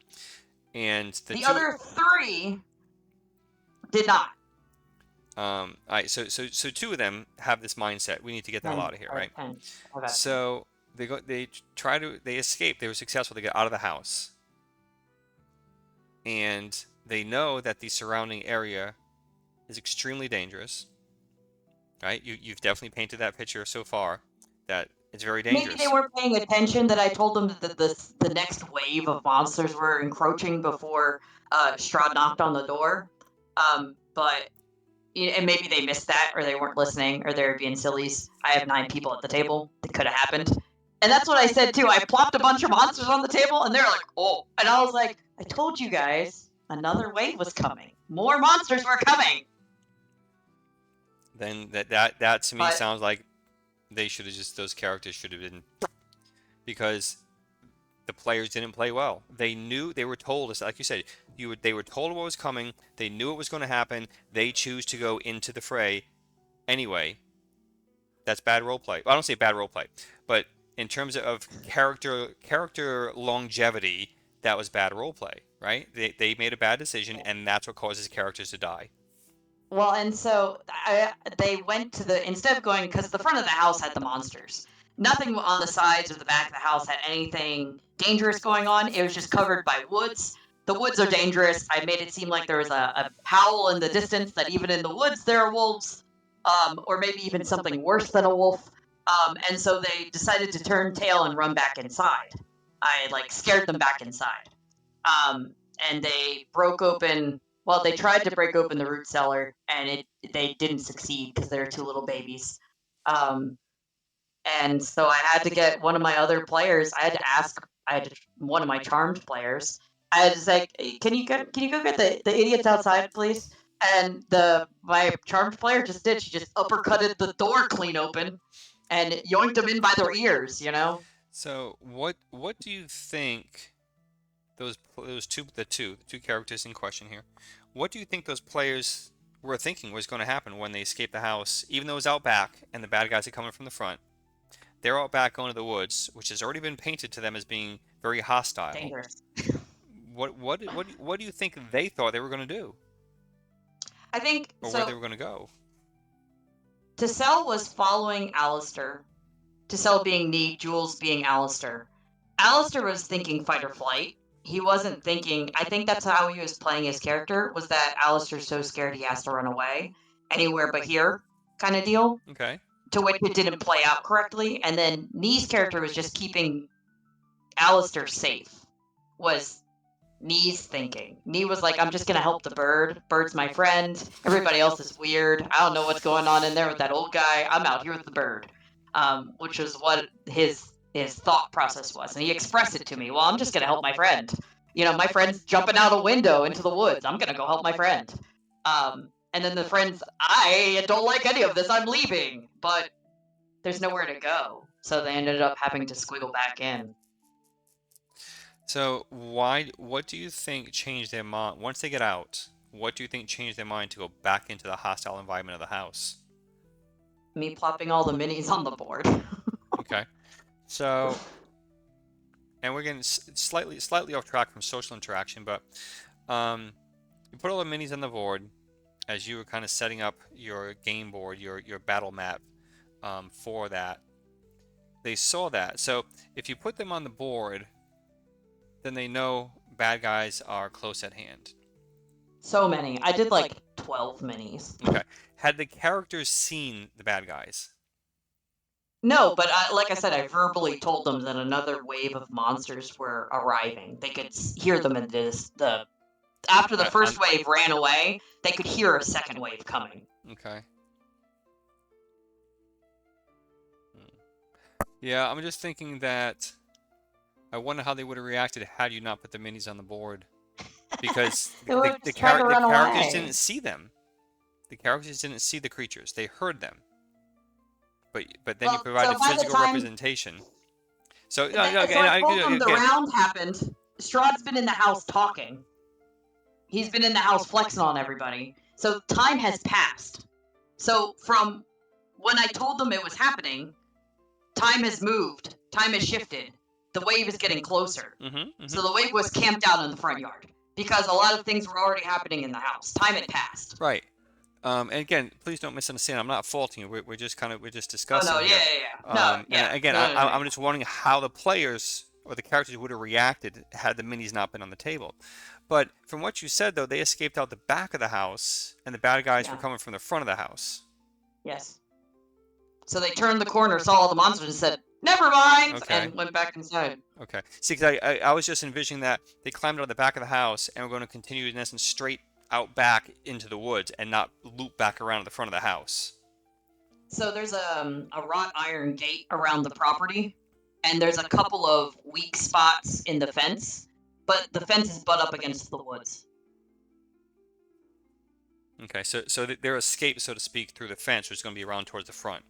And the The two, other three did not. all right, so two of them have this mindset. We need to get the hell 10. out of here, I right? have 10. I've got 10. So they escape. They were successful. They get out of the house, and they know that the surrounding area is extremely dangerous, right? You've definitely painted that picture so far that it's very Maybe they dangerous. weren't paying attention that I told them that the next wave of monsters were encroaching before Strahd knocked on the door. But and maybe they missed that, or they weren't listening, or they're being sillies. I have 9 people at the table. It could have happened. And that's what I said too. I plopped a bunch of monsters on the table, and they're like, "Oh!" And I was like, "I told you guys, another wave was coming. More monsters were coming." Then that to me But sounds like they should have just those characters should have been, because the players didn't play well. They knew, they were told, like you said, they were told what was coming. They knew it was going to happen. They choose to go into the fray anyway. That's bad role play. Well, I don't say bad role play, but in terms of character longevity, that was bad role play, right? They made a bad decision, and that's what causes characters to die. well, and so they went to the instead of going because the front of the house had the monsters. Nothing on the sides or the back of the house had anything dangerous going on. It was just covered by woods. The woods are dangerous. I made it seem like there was a howl in the distance that even in the woods there are wolves, or maybe even something worse than a wolf. And so they decided to turn tail and run back inside. I like scared them back inside. Um, and they broke open. Well, they tried to break open the root cellar, and they didn't succeed because they were two little babies. Um, and so I had to get one of my other players. I had to ask. I had to, one of my charmed players. I had to say, "Hey, can you go get the idiots outside, please?" And the my charmed player just did. She just uppercutted the door clean open, and yoinked them in by their ears. You know. So what do you think those two characters in question here? What do you think those players were thinking was going to happen when they escaped the house, even though it was out back and the bad guys are coming from the front? They're out back going to the woods, which has already been painted to them as being very hostile. Dangerous. What do you think they thought they were going to do, I think or where they so. were going to go? Tassel was following Alistair. Tassel being Neat, Jules being Alistair. Alistair was thinking fight or flight. He wasn't thinking. I think that's how he was playing his character. Was that Alistair's so scared he has to run away anywhere but here, kind of deal. Okay. To which it didn't play out correctly. And then Nee's character was just keeping Alistair safe. Was Knee's thinking. Knee was like, I'm just gonna help the bird. Bird's my friend. Everybody else is weird. I don't know what's going on in there with that old guy. I'm out here with the bird. Which was what his thought process was. And he expressed it to me. Well, I'm just gonna help my friend. You know, my friend's jumping out a window into the woods. I'm gonna go help my friend. And then the friends, I don't like any of this. I'm leaving. But there's nowhere to go. So they ended up having to squiggle back in. So what do you think changed their mind once they get out? What do you think changed their mind to go back into the hostile environment of the house? Me plopping all the minis on the board. Okay. So, and we're getting slightly off track from social interaction, but you put all the minis on the board as you were kind of setting up your game board, your battle map for that. They saw that. So if you put them on the board, then they know bad guys are close at hand. So many. I did like 12 minis. Okay. Had the characters seen the bad guys? No, but like I said, I verbally told them that another wave of monsters were arriving. They could hear them in the after the first wave ran away, they could hear a second wave coming. Okay. Yeah, I'm just thinking that I wonder how they would have reacted had you not put the minis on the board, because They would have tried to the run characters away. didn't see them. The characters didn't see the creatures. They heard them. But then you Well, provided so by the physical time representation. So no, no, so again, I told them the again, round happened. Strahd's been in the house talking. He's been in the house flexing on everybody. So time has passed. So from when I told them it was happening, time has moved, time has shifted. The wave is getting closer. So the wave was camped out in the front yard because a lot of things were already happening in the house. Time had passed. Right. And again, please don't misunderstand. I'm not faulting you. We're just Oh no, discussing yeah, here. yeah, yeah. No, And yeah. again, No, no, no, I'm yeah. just wondering how the players or the characters would have reacted had the minis not been on the table. But from what you said, though, they escaped out the back of the house, and the bad guys were Yeah. coming from the front of the house. Yes. So they turned the corner, saw all the monsters, and said, "Never mind," Okay. and went back inside. Okay. See, 'cause I was just envisioning that they climbed out of the back of the house and were going to continue in essence straight out back into the woods and not loop back around to the front of the house. So there's a wrought iron gate around the property, and there's a couple of weak spots in the fence, but the fence is butt up against the woods. Okay, so their escape, so to speak, through the fence was going to be around towards the front.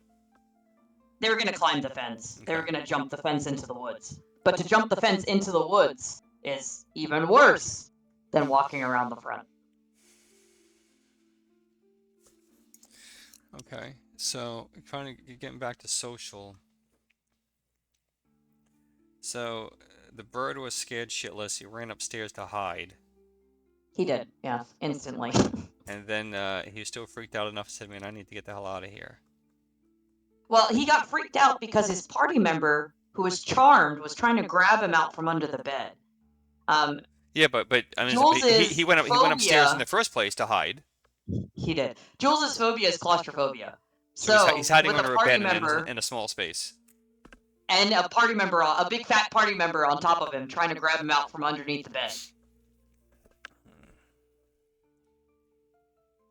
They were going to climb the fence. They were Okay. going to jump the fence into the woods. But to jump the fence into the woods is even worse than walking around the front. Okay, so kind of getting back to social. So the bird was scared shitless. He ran upstairs to hide, He did, yeah, instantly. and then he was still freaked out enough to say, "Man, I need to get the hell out of here." Well, he got freaked out because his party member, who was charmed, was trying to grab him out from under the bed. Yeah, but I mean, Jules's he went upstairs in phobia. the first place to hide. He did. Jules's phobia is claustrophobia. So he's So hiding with a under a party bed member in a small space. and a party member, a big fat party member on top of him, trying to grab him out from underneath the bed.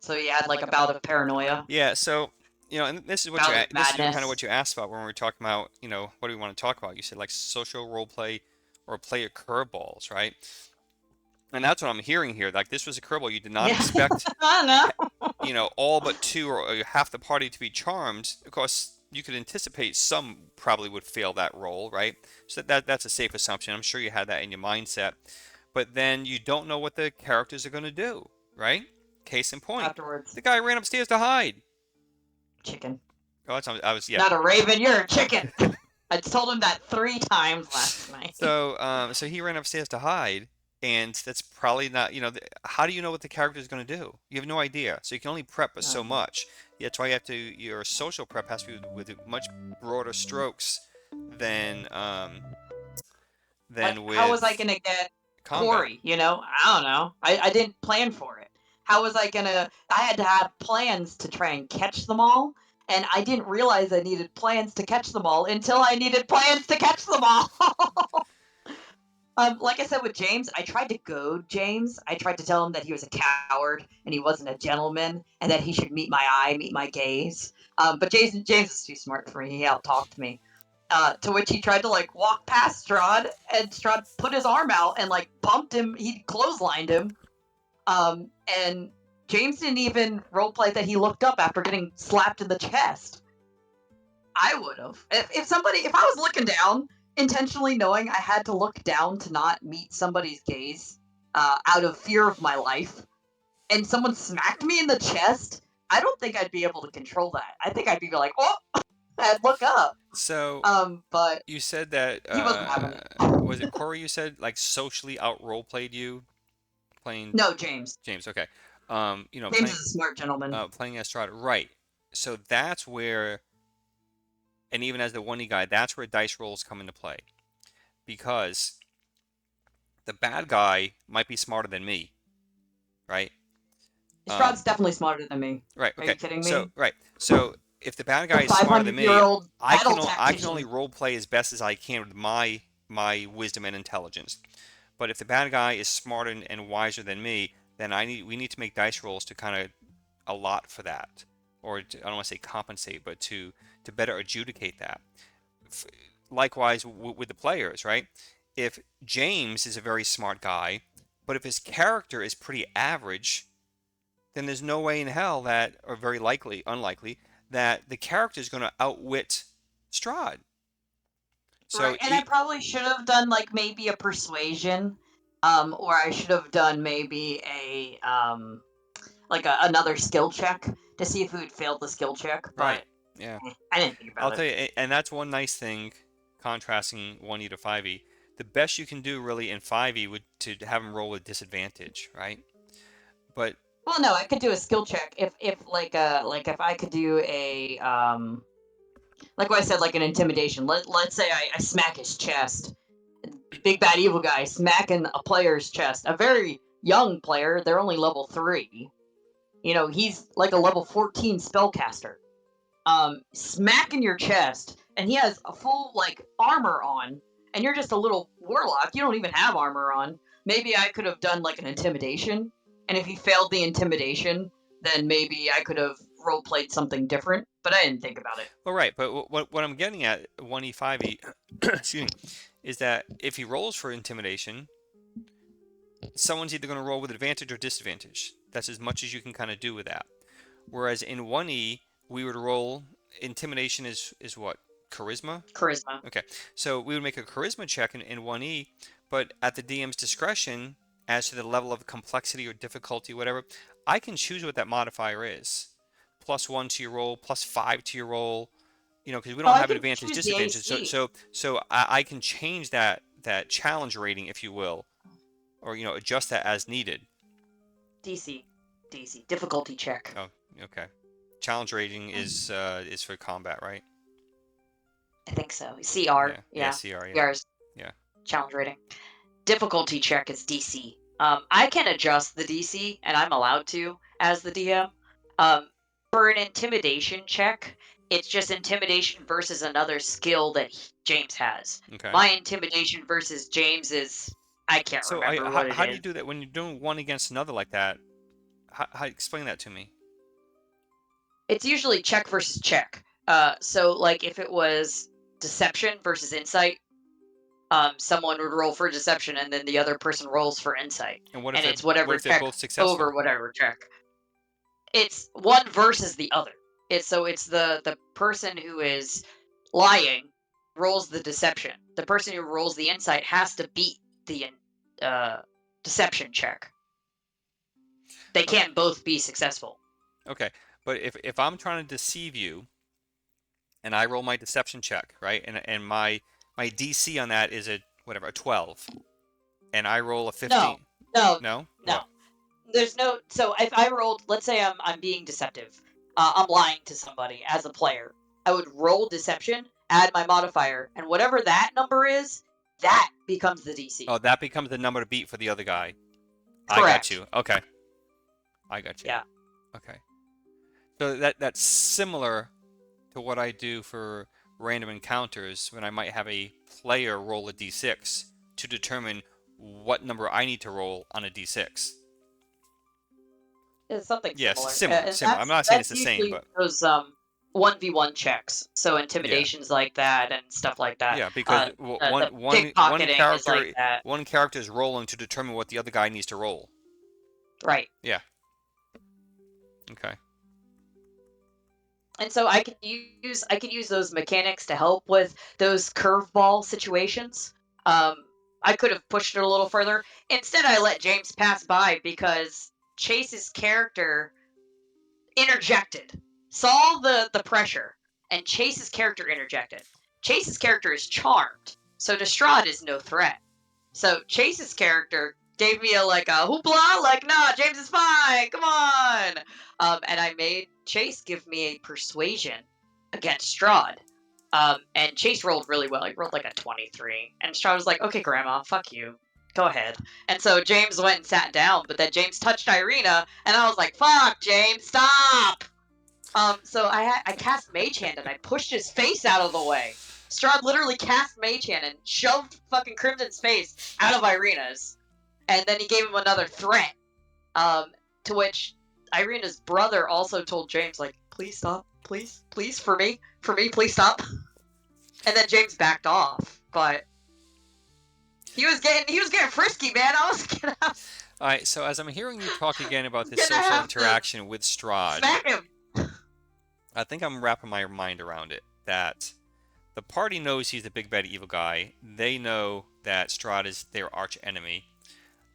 So he had like a bout of paranoia. Yeah, so and this is what Bout of this is kind of madness. what you asked about when we were talking about, what do we want to talk about? You said like social role play or play of curveballs, right? And that's what I'm hearing here. Like this was a curveball. You did not Yeah. expect, I all but two or half the party to be charmed. Of course, you could anticipate some probably would fail that role, right? So that's a safe assumption. I'm sure you had that in your mindset. But then you don't know what the characters are going to do, right? Case in point, Afterwards. the guy ran upstairs to hide. Chicken. Oh, I was yeah. Not a raven, you're a chicken. I told him that 3 times last night. So he ran upstairs to hide, and that's probably not. How do you know what the character is going to do? You have no idea. So you can only prep but so much. That's why your social prep has to be with much broader strokes than Like, than how was I with gonna get combat. Corey? I don't know. I didn't plan for it. How was I gonna? I had to have plans to try and catch them all, and I didn't realize I needed plans to catch them all until I needed plans to catch them all. Like I said with James, I tried to goad James. I tried to tell him that he was a coward and he wasn't a gentleman, and that he should meet my eye, meet my gaze. But James is too smart for me. He outtalked me. To which he tried to like walk past Strahd, and Strahd put his arm out and like bumped him. He clotheslined him. And James didn't even roleplay that he looked up after getting slapped in the chest. I would have. If I was looking down, intentionally knowing I had to look down to not meet somebody's gaze, out of fear of my life, and someone smacked me in the chest, I don't think I'd be able to control that. I think I'd be like, oh, I'd look up. So But you said that he wasn't having it. was it Corey? You said like socially out role played you playing No, James. James. Okay. James is a smart gentleman. Playing as Strahd. Right. So that's where, and even as the one guy, that's where dice rolls come into play, because the bad guy might be smarter than me, right? Strahd's definitely smarter than me. Right. Are Okay. you kidding So me? right. So if the bad guy The is smarter than me, 500-year-old I battle can I can only tactician. role play as best as I can with my wisdom and intelligence. But if the bad guy is smarter and wiser than me, then we need to make dice rolls to kind of allot for that, or I don't want to say compensate, but to better adjudicate that. Likewise with the players, right? If James is a very smart guy, but if his character is pretty average, then there's no way in hell that, or very likely, unlikely, that the character is going to outwit Strahd. So Right, and I probably should have done like maybe a persuasion, or I should have done maybe another skill check to see if we had failed the skill check. right, But Yeah. I didn't think I'll about it. tell you, and that's one nice thing, contrasting 1E to 5E. The best you can do really in 5E would to have them roll with disadvantage, right? But Well, no, I could do a skill check if like if I could do a like what I said, like an intimidation. Let's say I smack his chest. Big bad evil guy smacking a player's chest. A very young player. They're only level 3. You know, he's like a level 14 spellcaster. Smacking your chest, and he has a full like armor on, and you're just a little warlock. You don't even have armor on. Maybe I could have done like an intimidation, and if he failed the intimidation, then maybe I could have role played something different. But I didn't think about it. well, right. But what I'm getting at 1E 5E, excuse me, is that if he rolls for intimidation, someone's either going to roll with advantage or disadvantage. That's as much as you can kind of do with that. Whereas in 1E, we would roll intimidation is what? Charisma? Charisma. Okay. So we would make a charisma check in 1E, but at the DM's discretion as to the level of complexity or difficulty, whatever, I can choose what that modifier is. +1 to your roll, +5 to your roll, because we Oh, don't I have can advantage, choose the disadvantage. So AC. so so I can change that challenge rating, if you will, or adjust that as needed. DC. DC. Difficulty check. Oh, okay. Challenge rating is for combat, right? I think so. CR. Yeah, yeah, Yeah. CR, yeah, CR's yeah. challenge rating. Difficulty check is DC. I can adjust the DC, and I'm allowed to as the DM. Um, for an intimidation check, it's just intimidation versus another skill that James has. Okay. My intimidation versus James is I can't So remember how, what it how do is. you do that when you're doing one against another like that? How explain that to me? It's usually check versus check. So like if it was deception versus insight, someone would roll for deception and then the other person rolls for insight, And what if and they it's what whatever if they're check both successful? over whatever check. It's one versus the other. It's the person who is lying rolls the deception. The person who rolls the insight has to beat the uh, deception check. They Okay, can't both be successful. okay. But if I'm trying to deceive you and I roll my deception check, right? And my DC on that is a whatever, a 12, and I roll a No, 15. no, No? no. What? There's no. So if I rolled, let's say I'm being deceptive, I'm lying to somebody as a player. I would roll deception, add my modifier, and whatever that number is, that becomes the DC. Oh, that becomes the number to beat for the other guy. I got Correct. you. Okay. I got you. Yeah. Okay. So that's similar to what I do for random encounters when I might have a player roll a d6 to determine what number I need to roll on a d6. It's something Yes, similar, similar, and similar. I'm not saying it's that's the same, usually but those 1v1 checks. So yeah, intimidations like that and stuff like that. yeah, because The one pickpocketing is like character that, one character is rolling to determine what the other guy needs to roll. right? Yeah. Okay. And so I can use those mechanics to help with those curveball situations. Um, I could have pushed it a little further. Instead, I let James pass by because Chase's character interjected, saw the pressure, and Chase's character interjected. Chase's character is charmed, so Destrahd is no threat. So Chase's character gave me a hoopla, like, nah, James is fine, come on. And I made Chase give me a persuasion against Strahd. And Chase rolled really well. He rolled like a 23. And Strahd was like, okay, Grandma, fuck you. Go ahead. And so James went and sat down, but then James touched Irina, and I was like, fuck, James, stop! So I cast Mage Hand and I pushed his face out of the way. Strahd literally cast Mage Hand and shoved fucking Crimson's face out of Irina's. And then he gave him another threat. To which Irina's brother also told James, like, please stop. Please, for me, please stop. And then James backed off. But he was getting frisky, man. I was gonna All right. So as I'm hearing you talk again about this gonna social have to interaction with Strahd, smack him. I think I'm wrapping my mind around it. That the party knows he's the big bad evil guy. They know that Strahd is their arch enemy,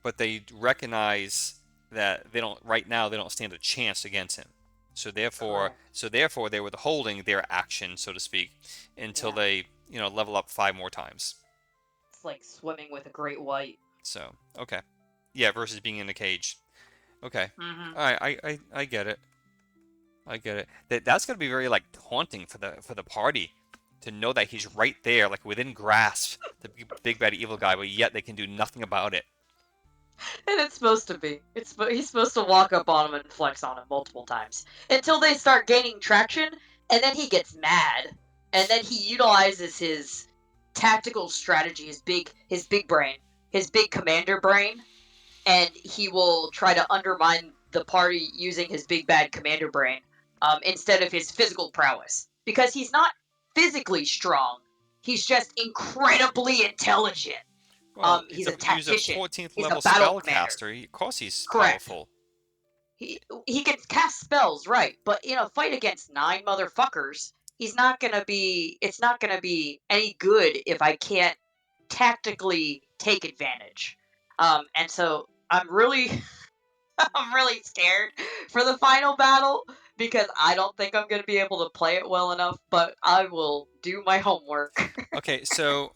but they recognize that they don't right now they don't stand a chance against him. Correct. So therefore, they were withholding their action, so to speak, until Yeah. they, level up 5 more times. It's like swimming with a great white. So, okay. Yeah, versus being in a cage. Okay. Hmm. All right, I get it. I get it. That's gonna be very like taunting for the party to know that he's right there, like within grasp, the big bad evil guy, but yet they can do nothing about it. And it's supposed to be. He's supposed to walk up on him and flex on him multiple times until they start gaining traction, and then he gets mad, and then he utilizes his tactical strategy, his big brain, his big commander brain, and he will try to undermine the party using his big bad commander brain instead of his physical prowess because he's not physically strong. He's just incredibly intelligent. Well, He's a he was a tactician. 14th He's a level battle commander. spellcaster. Of course, he's Correct. powerful. He can cast spells, right? But in a fight against 9 motherfuckers, he's not gonna be. It's not gonna be any good if I can't tactically take advantage. And so I'm really, I'm really scared for the final battle because I don't think I'm gonna be able to play it well enough. But I will do my homework. Okay, so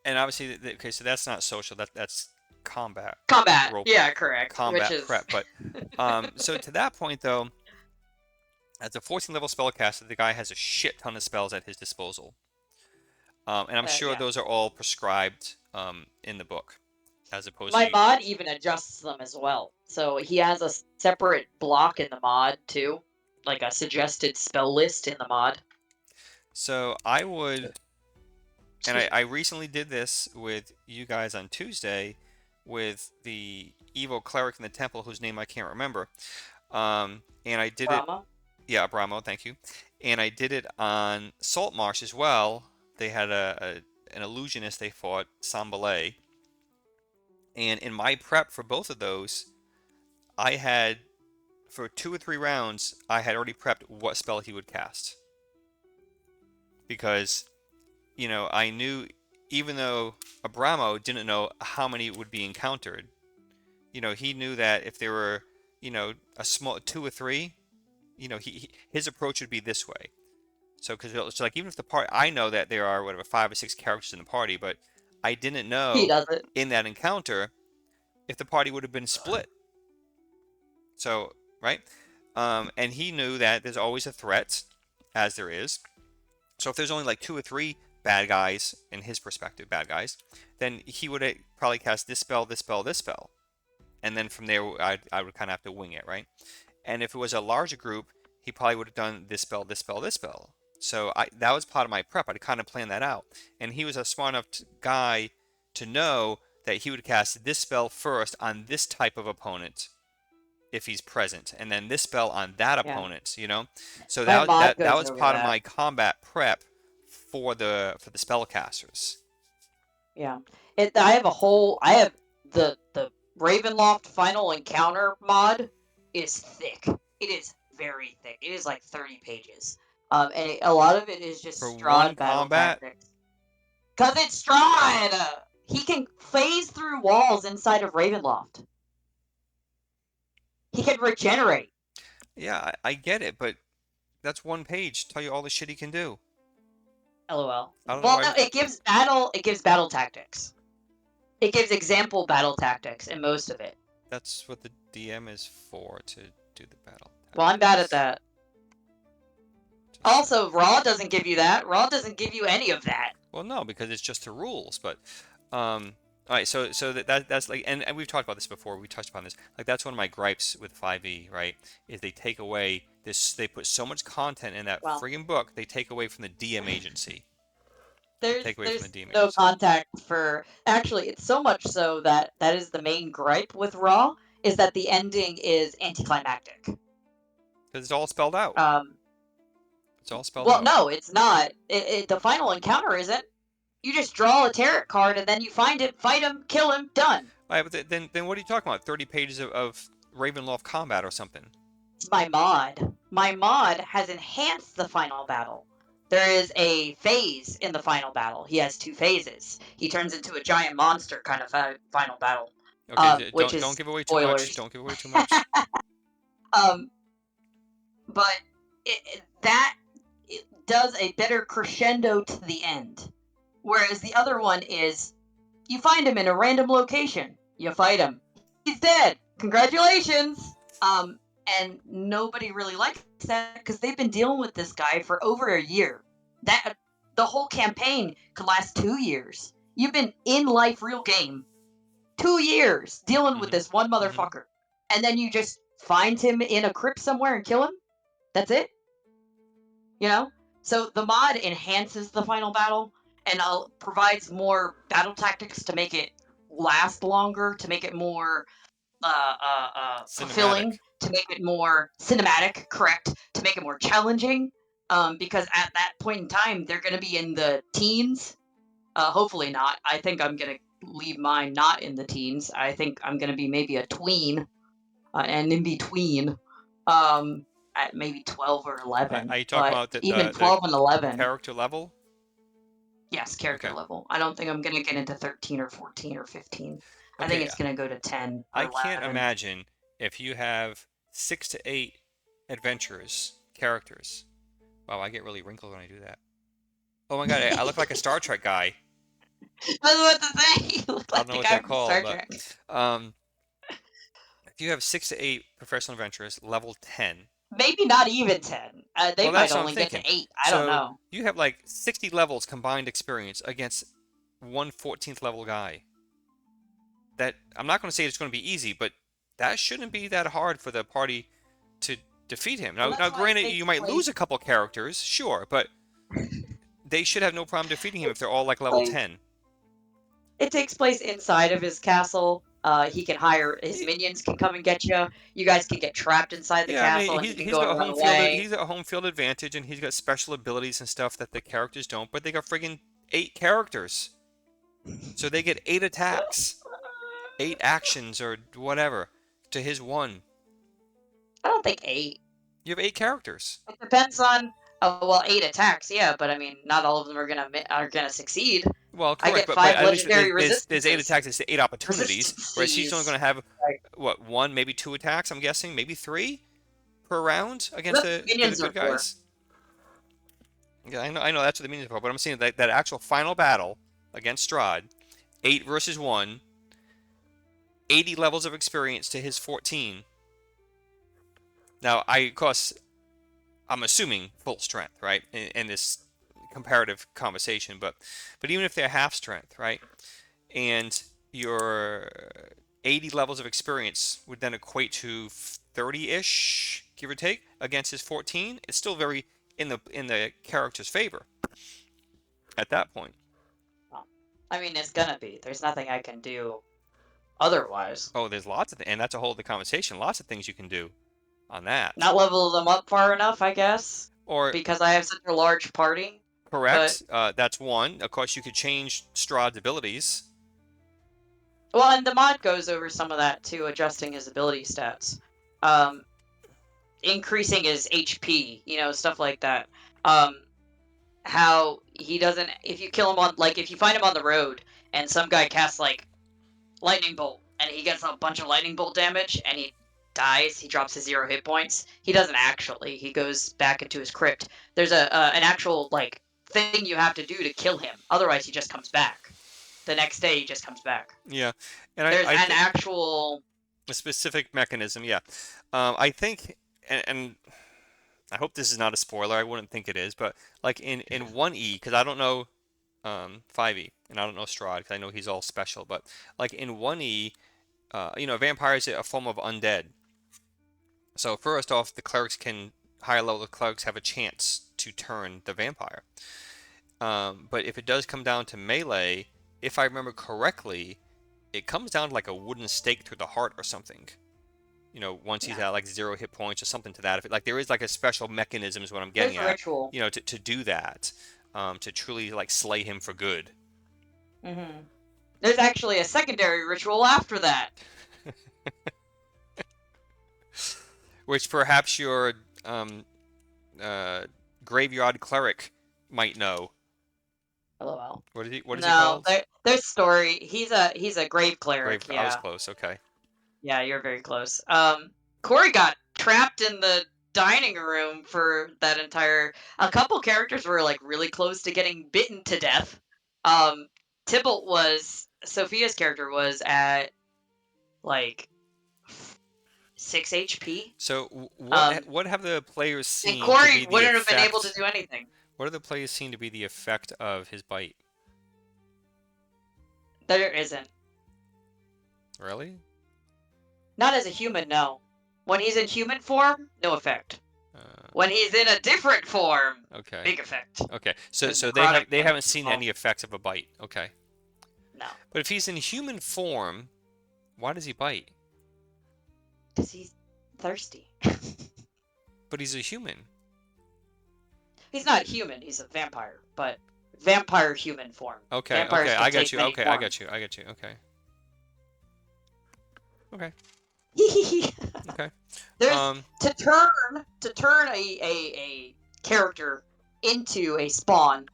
and obviously, okay, so that's not social. That's combat Combat, role play, yeah, correct. Which combat is prep. But so to that point though, as a 14 level spellcaster, the guy has a shit ton of spells at his disposal, and I'm sure yeah. those are all prescribed in the book, as opposed to My you. mod even adjusts them as well. So he has a separate block in the mod too, like a suggested spell list in the mod. So I would, and Excuse me. I recently did this with you guys on Tuesday, with the evil cleric in the temple whose name I can't remember. And I did it, Brahma. yeah, Abramo, thank you. And I did it on Saltmarsh as well. They had an illusionist they fought, Sambalay. And in my prep for both of those, I had, for 2 or 3 rounds, I had already prepped what spell he would cast. Because, I knew, even though Abramo didn't know how many would be encountered, he knew that if there were, a small 2 or 3, his approach would be this way. So, because it's like, even if the party, I know that there are whatever 5 or 6 characters in the party, but I didn't He know does it. in that encounter if the party would have been split. So, right, and he knew that there's always a threat, as there is. So if there's only like 2 or 3 bad guys in his perspective, bad guys, then he would probably cast this spell, this spell, this spell, and then from there I would kind of have to wing it, right? And if it was a larger group, he probably would have done this spell, this spell, this spell. So that was part of my prep. I'd kind of planned that out, and he was a smart enough guy to know that he would cast this spell first on this type of opponent if he's present, and then this spell on that Yeah. opponent. So My mod that goes was over part of that. my combat prep for the spellcasters. Yeah. I have the Ravenloft final encounter mod is thick. It is very thick. It is like 30 pages. And a lot of it is For just one Strahd battle combat, tactics. Cause it's Strahd! He can phase through walls inside of Ravenloft. He can regenerate. yeah, I get it, but that's one page. Tell you all the shit he can do. LOL. I don't know Well, why. no, it gives battle tactics. It gives example battle tactics in most of it. That's what the DM is for, to do the battle Well, I'm bad at tactics. that. Just saying. Also, Raw doesn't give you that. Raw doesn't give you any of that. Well, no, because it's just the rules. But all right. So that's like, and we've talked about this before. We touched upon this. Like that's one of my gripes with 5e, right? Is they take away this. They put so much content in that Well, friggin' book. They take away from the DM agency. there's Take away from the there's DM no agency contact for actually it's so much so that that is the main gripe with Raw is that the ending is anticlimactic. because it's all spelled out. Um It's all spelled well out. no, it's not. The final encounter isn't. You just draw a tarot card and then you find it, fight him, kill him, done. All right, but then what are you talking about? 30 pages of Ravenloft combat or something? It's my mod. My mod has enhanced the final battle. There is a phase in the final battle. He has 2 phases. He turns into a giant monster kind of final battle, Okay, which don't is give away too much. spoilers. Don't give away too much. um, but that it does a better crescendo to the end. Whereas the other one is you find him in a random location, you fight him, he's dead. Congratulations. And nobody really likes that because they've been dealing with this guy for over a year. That the whole campaign could last 2 years. You've been in life real game 2 years dealing with Mm-hmm. this one Mm-hmm. motherfucker, and then you just find him in a crypt somewhere and kill him. That's it. You know. So the mod enhances the final battle and provides more battle tactics to make it last longer, to make it more fulfilling, Cinematic. to make it more cinematic, correct, to make it more challenging. Because at that point in time, they're going to be in the teens. Hopefully not. I think I'm going to leave mine not in the teens. I think I'm going to be maybe a tween, and in between, um, at maybe 12 or Are 11. you talking But about even the 12 and 11, character level? yes, character Okay. level. I don't think I'm going to get into 13 or 14 or 15. I think Okay. it's going to go to 10 or I can't 11. imagine if you have 6 to 8 adventurers, characters. Wow, I get really wrinkled when I do that. Oh my god, I look like a Star Trek guy. I was about to say, you look I don't like know the what they're guy from called, Star but Trek. um, if you have 6 to 8 professional adventurers, level 10. Maybe not even 10. They Well, might that's what I'm only get to thinking. 8. I don't So know. you have like 60 levels combined experience against one 14th level guy. That I'm not going to say it's going to be easy, but that shouldn't be that hard for the party to defeat him. Well, Now that's why it granted, you takes might lose place. a couple characters, sure, but they should have no problem defeating him It if they're all like takes level place. 10. It takes place inside of his castle. He can hire his He, minions can come and get you. You guys can get trapped inside the yeah, I mean castle, and you can he's go got and a run home field away. he's got a home field advantage and he's got special abilities and stuff that the characters don't, but they got friggin' 8 characters. So they get 8 attacks, 8 actions or whatever to his one. I don't think 8. You have 8 characters. It depends on. Oh well, 8 attacks, yeah, but I mean, not all of them are gonna succeed. Well, I correct, get but 5 at least legendary there's 8 attacks, it's 8 opportunities, whereas he's only going resistances. to have Right. what, one, maybe 2 attacks. I'm guessing maybe 3 per round against That's what the minions good are for. guys. Yeah, I know that's what the meaning for, but I'm saying that actual final battle against Strahd, 8 versus 1, 80 levels of experience to his 14. Now, of course, I'm assuming full strength, right, in this comparative conversation, but even if they're half strength, right, and your 80 levels of experience would then equate to 30-ish, give or take, against his 14. It's still very in the character's favor at that point. Well, I mean, it's gonna be. There's nothing I can do otherwise. Oh, there's lots of and that's a whole other conversation. Lots of things you can do on that. Not level them up far enough, I guess, Or because I have such a large party. But correct, that's one. Of course, you could change Strahd's abilities. well, and the mod goes over some of that too, adjusting his ability stats, um, increasing his HP, stuff like that. Um, how he doesn't, if you kill him on, like, if you find him on the road and some guy casts like lightning bolt and he gets a bunch of lightning bolt damage and he dies, he drops his 0 hit points. He doesn't actually. He goes back into his crypt. There's an actual like thing you have to do to kill him. Otherwise, he just comes back. The next day, he just comes back. Yeah, and There's I an think actual. a specific mechanism. Yeah, I think, and I hope this is not a spoiler. I wouldn't think it is, but like in 1E, because I don't know 5E, and I don't know Strahd, because I know he's all special. But like in 1E, vampires are a form of undead. So first off, the clerics can higher level clerics have a chance to turn the vampire. But if it does come down to melee, if I remember correctly, it comes down to like a wooden stake through the heart or something. Once he's Yeah, at like 0 hit points or something to that. If like there is like a special mechanism is what I'm getting there's a at. ritual. To do that, to truly like slay him for good. There's actually a secondary ritual after that. Which perhaps your um, uh, graveyard cleric might know. LOL. What is he No, called? there's story. He's a grave cleric. I was Yeah, close. Okay. yeah, you're very close. Corey got trapped in the dining room for that entire. A couple characters were like really close to getting bitten to death. Um, Tybalt was Sophia's character was at like 6 HP. So Um, what have the players and seen to Corey be the wouldn't have been able to effect? do anything. What are the players seen to be the effect of his bite? There isn't. Really? Not as a human, no. When he's in human form, no effect. Uh, When he's in a different form, okay. big effect. Okay. So Because so necrotic they damage haven't is seen small. any effects of a bite. Okay. No. But if he's in human form, why does he bite? Because he's thirsty. But he's a human. He's not human, he's a vampire, but vampire human form. Okay. Vampires Okay. can I got take you. many Okay. I got forms. you. I got you. Okay. Okay. Okay. There's Um. to turn a character into a spawn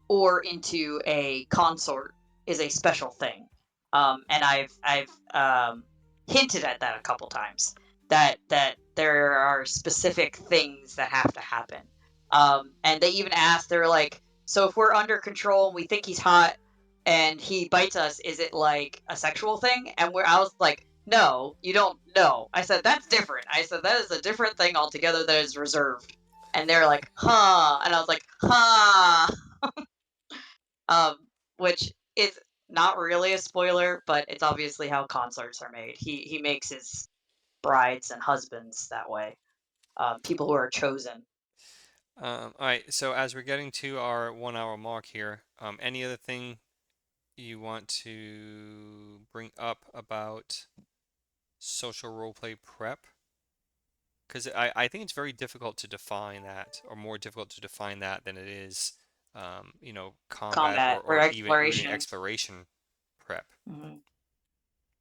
or into a consort is a special thing. And I've hinted at that a couple times that there are specific things that have to happen. And they even asked, they're like, so if we're under control and we think he's hot and he bites us, is it like a sexual thing? And I was like, no, you don't know. I said that's different. I said that is a different thing altogether that is reserved. And they're like, huh? And I was like, huh? um, which is not really a spoiler, but it's obviously how consorts are made. He makes his brides and husbands that way. People who are chosen. All right. So as we're getting to our 1 hour mark here, any other thing you want to bring up about social roleplay prep? Because I think it's very difficult to define that, or more difficult to define that than it is, combat Combat or or even exploration. exploration prep. Hmm.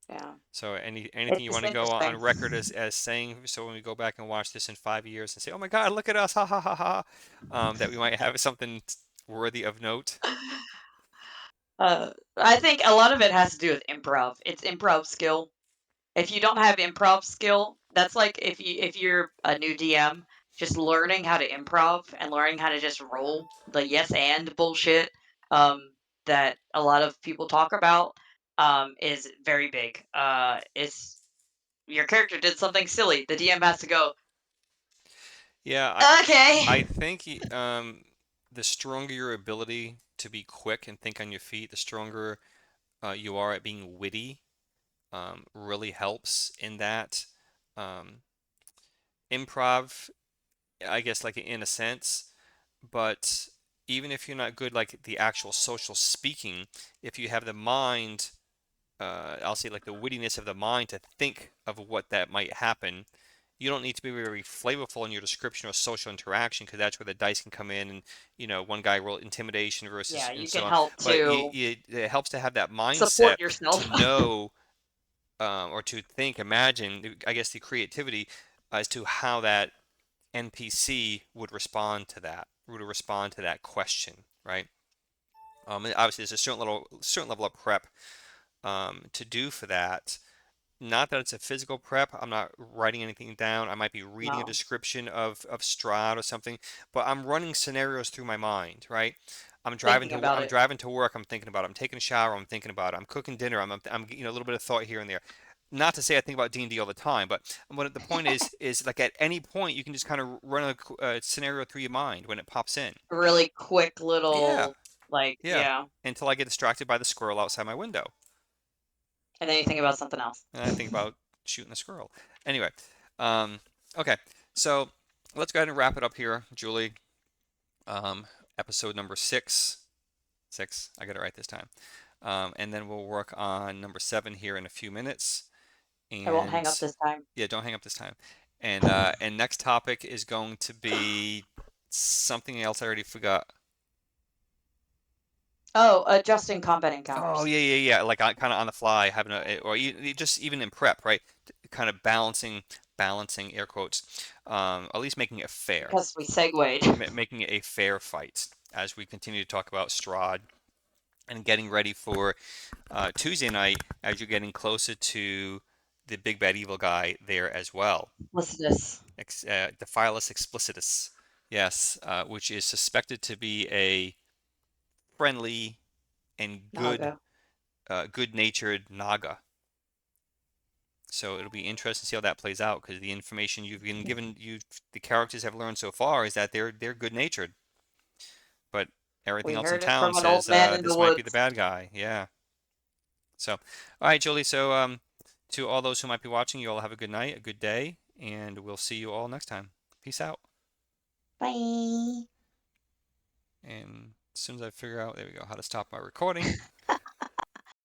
Yeah, So anything you it's want to go on interesting. record as saying, so when we go back and watch this in 5 years and say, oh my God, look at us, ha ha ha ha, that we might have something worthy of note. I think a lot of it has to do with improv. It's improv skill. If you don't have improv skill, that's like if you're a new DM, just learning how to improv and learning how to just roll the yes and bullshit um, that a lot of people talk about is very big. It's your character did something silly. The DM has to go, Yeah, okay. I think the stronger your ability to be quick and think on your feet, the stronger you are at being witty, really helps in that. Um, Improv, I guess, like in a sense, but even if you're not good like the actual social speaking, if you have the mind, I'll say like the wittiness of the mind to think of what that might happen, you don't need to be very flavorful in your description of social interaction because that's where the dice can come in and one guy roll intimidation versus Yeah, and you so can on. help But to it helps to have that mindset support to yourself. know or to think, imagine, I guess the creativity as to how that NPC would respond to that question, right? And obviously, there's a certain level of prep to do for that. Not that it's a physical prep. I'm not writing anything down. I might be reading a No, description of Strahd or something, but I'm running scenarios through my mind, right? thinking about I'm it. driving to work. I'm thinking about it. I'm taking a shower. I'm thinking about it. I'm cooking dinner. I'm a little bit of thought here and there. Not to say I think about D&D all the time, but what the point is like at any point you can just kind of run a scenario through your mind when it pops in. A really quick Yeah, little, like, yeah. yeah, Until I get distracted by the squirrel outside my window, and then you think about something else. and I think about shooting the squirrel. Anyway, um, okay. So let's go ahead and wrap it up here, Julie. Um, Episode number six. Six. I got it right this time. And then we'll work on number seven here in a few minutes. I won't hang And up this time. yeah, don't hang up this time. And next topic is going to be something else I already forgot. Oh, adjusting combat Oh encounters. yeah, yeah, yeah. Like kind of on the fly, having or just even in prep, right? Kind of balancing air quotes. At least making it fair, Because we segued. making it a fair fight as we continue to talk about Strahd and getting ready for Tuesday night as you're getting closer to the big bad evil guy there as well. Felicitous. Defilus explicitus, yes, which is suspected to be a friendly and Naga. good-natured Naga. So it'll be interesting to see how that plays out because the information you've been given, the characters have learned so far is that they're good-natured, but everything We else in heard it town from an old says man in the this might be the woods. bad guy. Yeah. So, all right, Julie. So, to all those who might be watching, you all have a good night, a good day, and we'll see you all next time. Peace out. Bye. And as soon as I figure out, there we go, how to stop my recording.